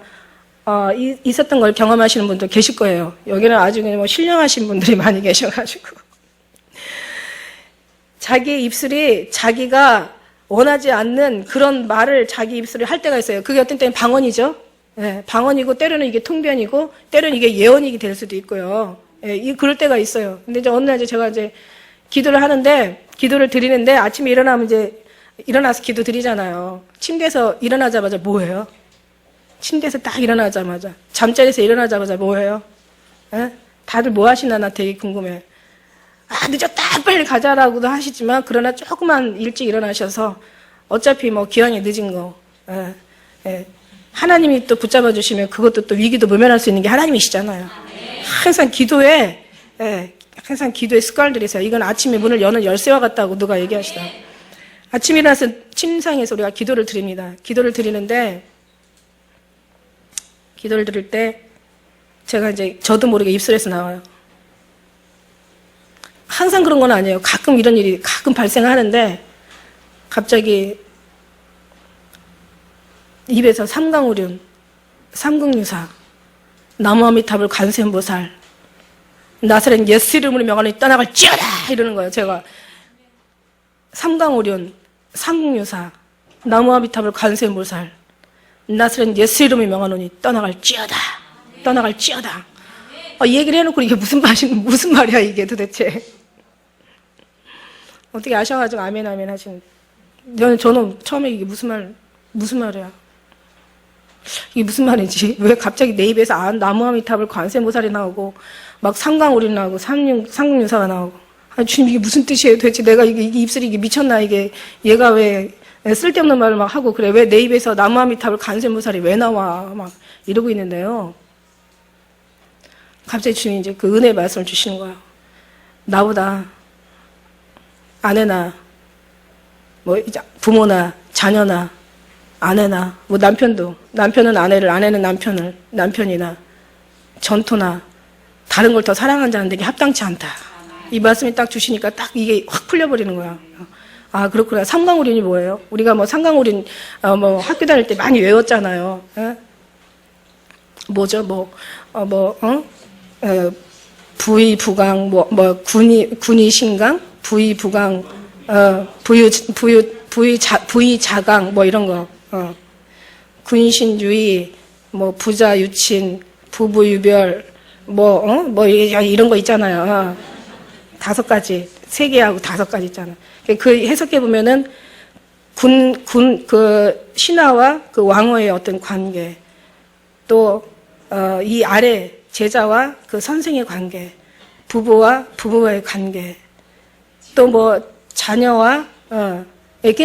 있었던 걸 경험하시는 분도 계실 거예요. 여기는 아주 그냥 뭐 신령하신 분들이 많이 계셔가지고 자기의 입술이 자기가 원하지 않는 그런 말을 자기 입술이 할 때가 있어요. 그게 어떤 때는 방언이죠. 예, 방언이고 때로는 이게 통변이고 때로는 이게 예언이 될 수도 있고요. 예, 그럴 때가 있어요. 근데 이제 어느 날 제가 이제 기도를 드리는데 아침에 일어나면 이제 일어나서 기도 드리잖아요. 침대에서 일어나자마자 뭐예요? 침대에서 딱 일어나자마자 잠자리에서 일어나자마자 뭐예요? 예? 다들 뭐 하시나 나 되게 궁금해. 늦었다 빨리 가자라고도 하시지만 그러나 조금만 일찍 일어나셔서 어차피 뭐 기왕에 늦은 거 하나님이 또 붙잡아 주시면 그것도 또 위기도 모면할 수 있는 게 하나님이시잖아요. 항상 기도에 습관들이 있어요. 이건 아침에 문을 여는 열쇠와 같다고 누가 얘기하시다. 아침에 일어나서 침상에서 우리가 기도를 드립니다. 기도를 드릴 때 제가 이제 저도 모르게 입술에서 나와요. 항상 그런 건 아니에요. 가끔 이런 일이 가끔 발생하는데 갑자기 입에서 삼강오륜, 삼국유사, 나무아미타불 관세음보살, 나사렛 예수 이름으로 명하노니 떠나갈지어다 이러는 거예요. 제가 삼강오륜, 삼국유사, 나무아미타불 관세음보살, 나사렛 예수 이름으로 명하노니 떠나갈지어다. 이 얘기를 해놓고 이게 무슨 말이야 이게 도대체. 어떻게 아셔가지고 아멘 하시는. 저는 처음에 이게 무슨 말이야. 이게 무슨 말인지. 왜 갑자기 내 입에서 나무아미타불 관세음보살이 나오고 막 삼강오륜 나오고 삼국유사가 나오고. 주님 이게 무슨 뜻이에요 도대체. 내가 이게 입술이 이게 미쳤나 이게. 얘가 왜 쓸데없는 말을 막 하고 그래. 왜 내 입에서 나무아미타불 관세음보살이 왜 나와 막 이러고 있는데요. 갑자기 주님이 이제 그 은혜의 말씀을 주시는 거예요. 나보다 아내나 뭐 부모나 자녀나 아내나 뭐 남편은 아내를, 아내는 남편을, 남편이나 전토나 다른 걸 더 사랑하는 자들에게 합당치 않다. 이 말씀이 딱 주시니까 딱 이게 확 풀려버리는 거야. 아 그렇구나. 삼강오륜이 뭐예요? 우리가 뭐 삼강오륜 뭐 학교 다닐 때 많이 외웠잖아요. 뭐죠? 부의 부강 군이 신강 부의 부강 부의 자강 뭐 이런 거 군신주의 뭐 부자 유친 부부유별 이런 거 있잖아요. 5가지 3개하고 5가지 있잖아요. 그 해석해 보면은 그 신하와 그 왕호의 어떤 관계 또 이 아래 제자와 그 선생의 관계, 부부와 부부와의 관계, 또 뭐 자녀와 그냥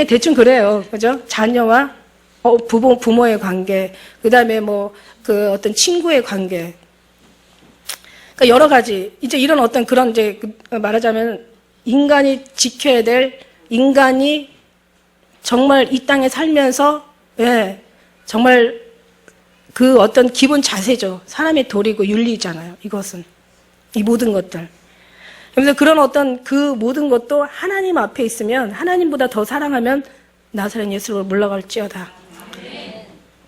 대충 그래요, 그죠? 자녀와 부모의 관계, 그 다음에 뭐 그 어떤 친구의 관계, 그러니까 여러 가지 이제 이런 어떤 그런 이제 말하자면 인간이 지켜야 될 인간이 정말 이 땅에 살면서 정말 그 어떤 기본 자세죠. 사람의 도리고 윤리잖아요. 이것은. 이 모든 것들. 그래서 그런 어떤 그 모든 것도 하나님 앞에 있으면 하나님보다 더 사랑하면 나사렛 예수로 물러갈지어다.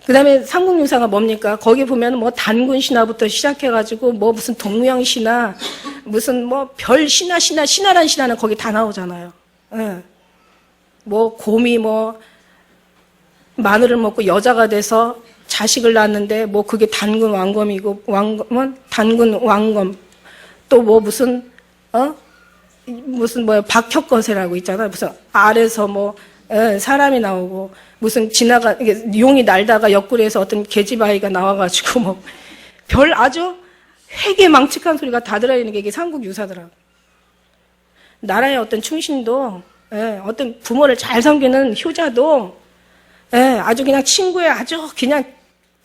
그 다음에 삼국유사가 뭡니까? 거기 보면 뭐 단군 신화부터 시작해가지고 뭐 무슨 동무형 신화, 무슨 뭐 별 신화란 신화는 거기 다 나오잖아요. 뭐 곰이 뭐 마늘을 먹고 여자가 돼서 자식을 낳았는데 뭐 그게 단군 왕검이고 왕검은 단군 왕검 또 뭐 무슨 박혁거세라고 있잖아요. 무슨 알에서 뭐 사람이 나오고 무슨 용이 날다가 옆구리에서 어떤 계집아이가 나와가지고 뭐 별 아주 회개망측한 소리가 다 들어있는 게 이게 삼국유사더라고요. 나라의 어떤 충신도 어떤 부모를 잘 섬기는 효자도 아주 그냥 친구의 아주 그냥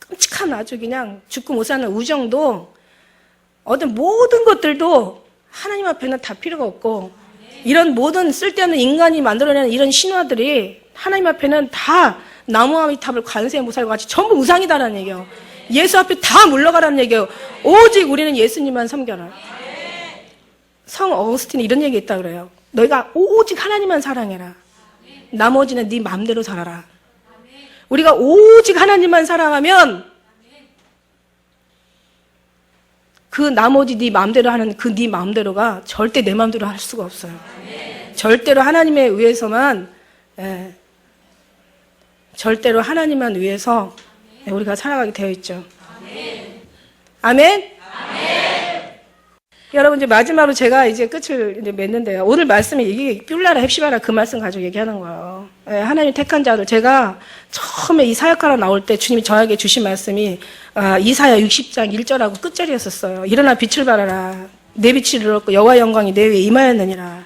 끔찍한 아주 그냥 죽고 못 사는 우정도 어떤 모든 것들도 하나님 앞에는 다 필요가 없고 이런 모든 쓸데없는 인간이 만들어내는 이런 신화들이 하나님 앞에는 다 나무아미탑을 관세음보살과 같이 전부 우상이다라는 얘기예요. 예수 앞에 다 물러가라는 얘기예요. 오직 우리는 예수님만 섬겨라. 성 어거스틴이 이런 얘기 했다 그래요. 너희가 오직 하나님만 사랑해라. 나머지는 네 마음대로 살아라. 우리가 오직 하나님만 사랑하면 그 나머지 네 마음대로 하는 그 네 마음대로가 절대 내 마음대로 할 수가 없어요. 절대로 하나님에 의해서만, 절대로 하나님만 위해서 우리가 살아가게 되어 있죠. 아멘? 여러분, 이제 마지막으로 제가 이제 끝을 이제 맺는데요. 오늘 말씀이 이게 뿔나라 헵시바라 그 말씀 가지고 얘기하는 거예요. 하나님 택한 자들. 제가 처음에 이 사역하러 나올 때 주님이 저에게 주신 말씀이 이사야 60장 1절하고 끝절이었었어요. 일어나 빛을 발하라. 내 빛이 이르렀고 여호와의 영광이 내 위에 임하였느니라.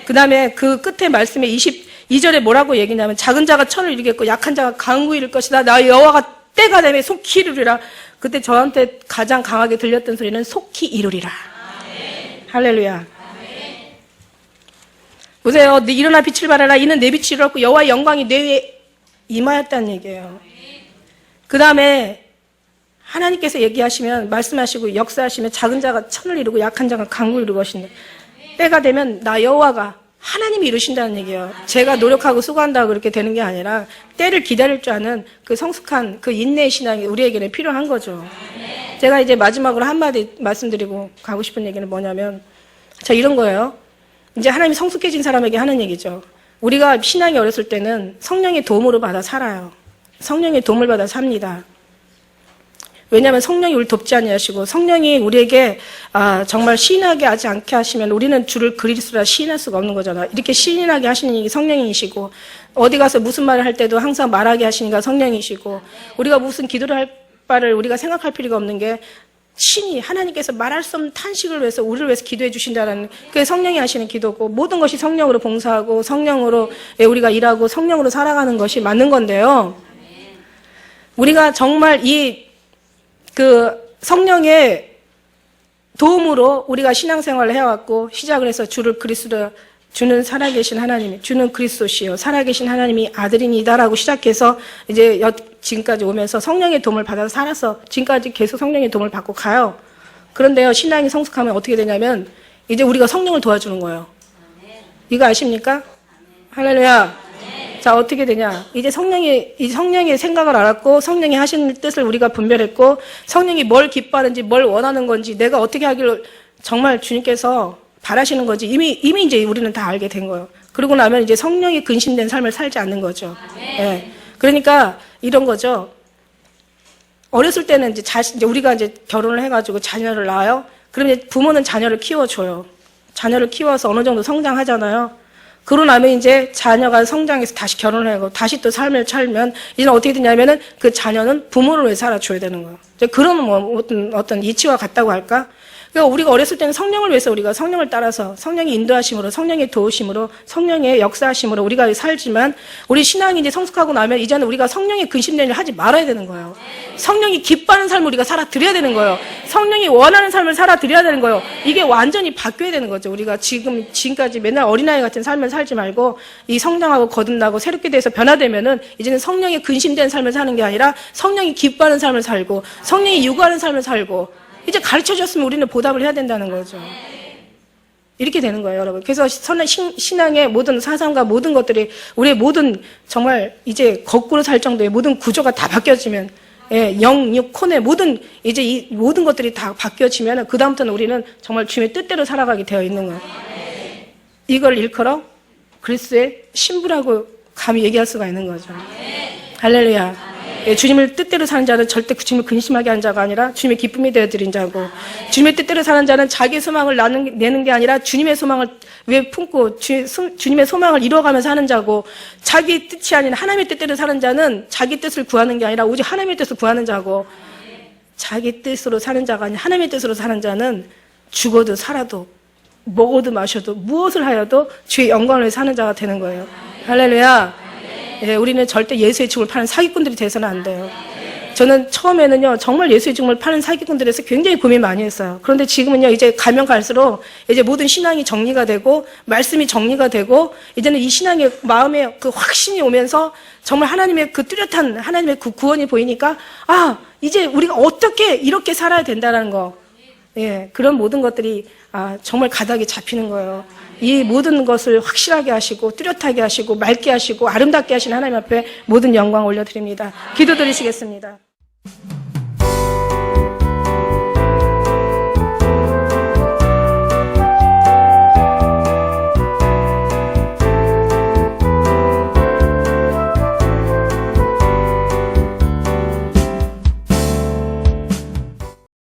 그 다음에 그 끝에 말씀에 22절에 뭐라고 얘기냐면 작은 자가 천을 이루겠고 약한 자가 강구 이룰 것이다. 나 여호와가 때가 되면 속히 이루리라. 그때 저한테 가장 강하게 들렸던 소리는 속히 이루리라. 할렐루야. 보세요. 일어나 빛을 발하라. 이는 내 빛이 이르렀고 여호와의 영광이 내 위에 임하였다는 얘기예요. 그 다음에 하나님께서 얘기하시면 말씀하시고 역사하시면 작은 자가 천을 이루고 약한 자가 강구를 이루고 것인다. 때가 되면 나 여호와가 하나님이 이루신다는 얘기예요. 제가 노력하고 수고한다고 그렇게 되는 게 아니라 때를 기다릴 줄 아는 그 성숙한 그 인내의 신앙이 우리에게는 필요한 거죠. 제가 이제 마지막으로 한마디 말씀드리고 가고 싶은 얘기는 뭐냐면 자 이런 거예요. 이제 하나님이 성숙해진 사람에게 하는 얘기죠. 우리가 신앙이 어렸을 때는 성령의 도움으로 받아 살아요. 성령의 도움을 받아 삽니다. 왜냐하면 성령이 우리를 돕지 아니하시고 성령이 우리에게 정말 시인하게 하지 않게 하시면 우리는 주를 그리스도라 시인할 수가 없는 거잖아요. 이렇게 시인하게 하시는 이게 성령이시고 어디 가서 무슨 말을 할 때도 항상 말하게 하시니까 성령이시고 우리가 무슨 기도를 할 바를 우리가 생각할 필요가 없는 게 신이 하나님께서 말할 수 없는 탄식을 위해서 우리를 위해서 기도해 주신다는 그게 성령이 하시는 기도고 모든 것이 성령으로 봉사하고 성령으로 우리가 일하고 성령으로 살아가는 것이 맞는 건데요. 우리가 정말 그 성령의 도움으로 우리가 신앙생활을 해왔고 시작을 해서 주를 그리스도 주는 살아계신 하나님, 주는 그리스도시요 살아계신 하나님이 아들이니다라고 시작해서 이제 지금까지 오면서 성령의 도움을 받아서 살아서 지금까지 계속 성령의 도움을 받고 가요. 그런데요, 신앙이 성숙하면 어떻게 되냐면 이제 우리가 성령을 도와주는 거예요. 이거 아십니까? 할렐루야. 자, 어떻게 되냐? 이제 성령의 생각을 알았고 성령이 하시는 뜻을 우리가 분별했고 성령이 뭘 기뻐하는지 뭘 원하는 건지 내가 어떻게 하기를 정말 주님께서 바라시는 건지 이미 이제 우리는 다 알게 된 거예요. 그러고 나면 이제 성령이 근심된 삶을 살지 않는 거죠. 예. 그러니까 이런 거죠. 어렸을 때는 이제 우리가 이제 결혼을 해가지고 자녀를 낳아요. 그러면 이제 부모는 자녀를 키워줘요. 자녀를 키워서 어느 정도 성장하잖아요. 그러고 나면 이제 자녀가 성장해서 다시 결혼을 하고 다시 또 삶을 살면 이제는 어떻게 되냐면은 그 자녀는 부모를 위해 살아줘야 되는 거예요. 그런 어떤 이치와 같다고 할까? 그러니까 우리가 어렸을 때는 성령을 위해서 우리가 성령을 따라서 성령의 인도하심으로 성령의 도우심으로 성령의 역사하심으로 우리가 살지만 우리 신앙이 이제 성숙하고 나면 이제는 우리가 성령의 근심되는 일을 하지 말아야 되는 거예요. 성령이 기뻐하는 삶을 우리가 살아드려야 되는 거예요. 성령이 원하는 삶을 살아드려야 되는 거예요. 이게 완전히 바뀌어야 되는 거죠. 우리가 지금까지 맨날 어린아이 같은 삶을 살지 말고 이 성장하고 거듭나고 새롭게 돼서 변화되면은 이제는 성령의 근심된 삶을 사는 게 아니라 성령이 기뻐하는 삶을 살고 성령이 요구하는 삶을 살고 이제 가르쳐 줬으면 우리는 보답을 해야 된다는 거죠. 이렇게 되는 거예요, 여러분. 그래서 신앙의 모든 사상과 모든 것들이 우리의 모든 정말 이제 거꾸로 살 정도의 모든 구조가 다 바뀌어지면 영, 육, 코네 모든 이제 이 모든 것들이 다 바뀌어지면 그다음부터는 우리는 정말 주님의 뜻대로 살아가게 되어 있는 거예요. 이걸 일컬어 그리스도의 신부라고 감히 얘기할 수가 있는 거죠. 할렐루야. 주님을 뜻대로 사는 자는 절대 주님을 근심하게 한 자가 아니라 주님의 기쁨이 되어드린 자고 주님의 뜻대로 사는 자는 자기의 소망을 내는 게 아니라 주님의 소망을 왜 품고 주님의 소망을 이루어가면서 사는 자고 자기 뜻이 아닌 하나님의 뜻대로 사는 자는 자기 뜻을 구하는 게 아니라 오직 하나님의 뜻을 구하는 자고 자기 뜻으로 사는 자가 아닌 하나님의 뜻으로 사는 자는 죽어도 살아도 먹어도 마셔도 무엇을 하여도 주의 영광을 위해 사는 자가 되는 거예요. 할렐루야. 우리는 절대 예수의 죽음을 파는 사기꾼들이 돼서는 안 돼요. 저는 처음에는요, 정말 예수의 증거를 파는 사기꾼들에서 굉장히 고민 많이 했어요. 그런데 지금은요, 이제 가면 갈수록 이제 모든 신앙이 정리가 되고, 말씀이 정리가 되고, 이제는 이 신앙의 마음에 그 확신이 오면서 정말 하나님의 그 뚜렷한 하나님의 그 구원이 보이니까, 아, 이제 우리가 어떻게 이렇게 살아야 된다는 거. 예, 그런 모든 것들이 정말 가닥이 잡히는 거예요. 이 모든 것을 확실하게 하시고 뚜렷하게 하시고 맑게 하시고 아름답게 하신 하나님 앞에 모든 영광 올려드립니다. 기도드리시겠습니다.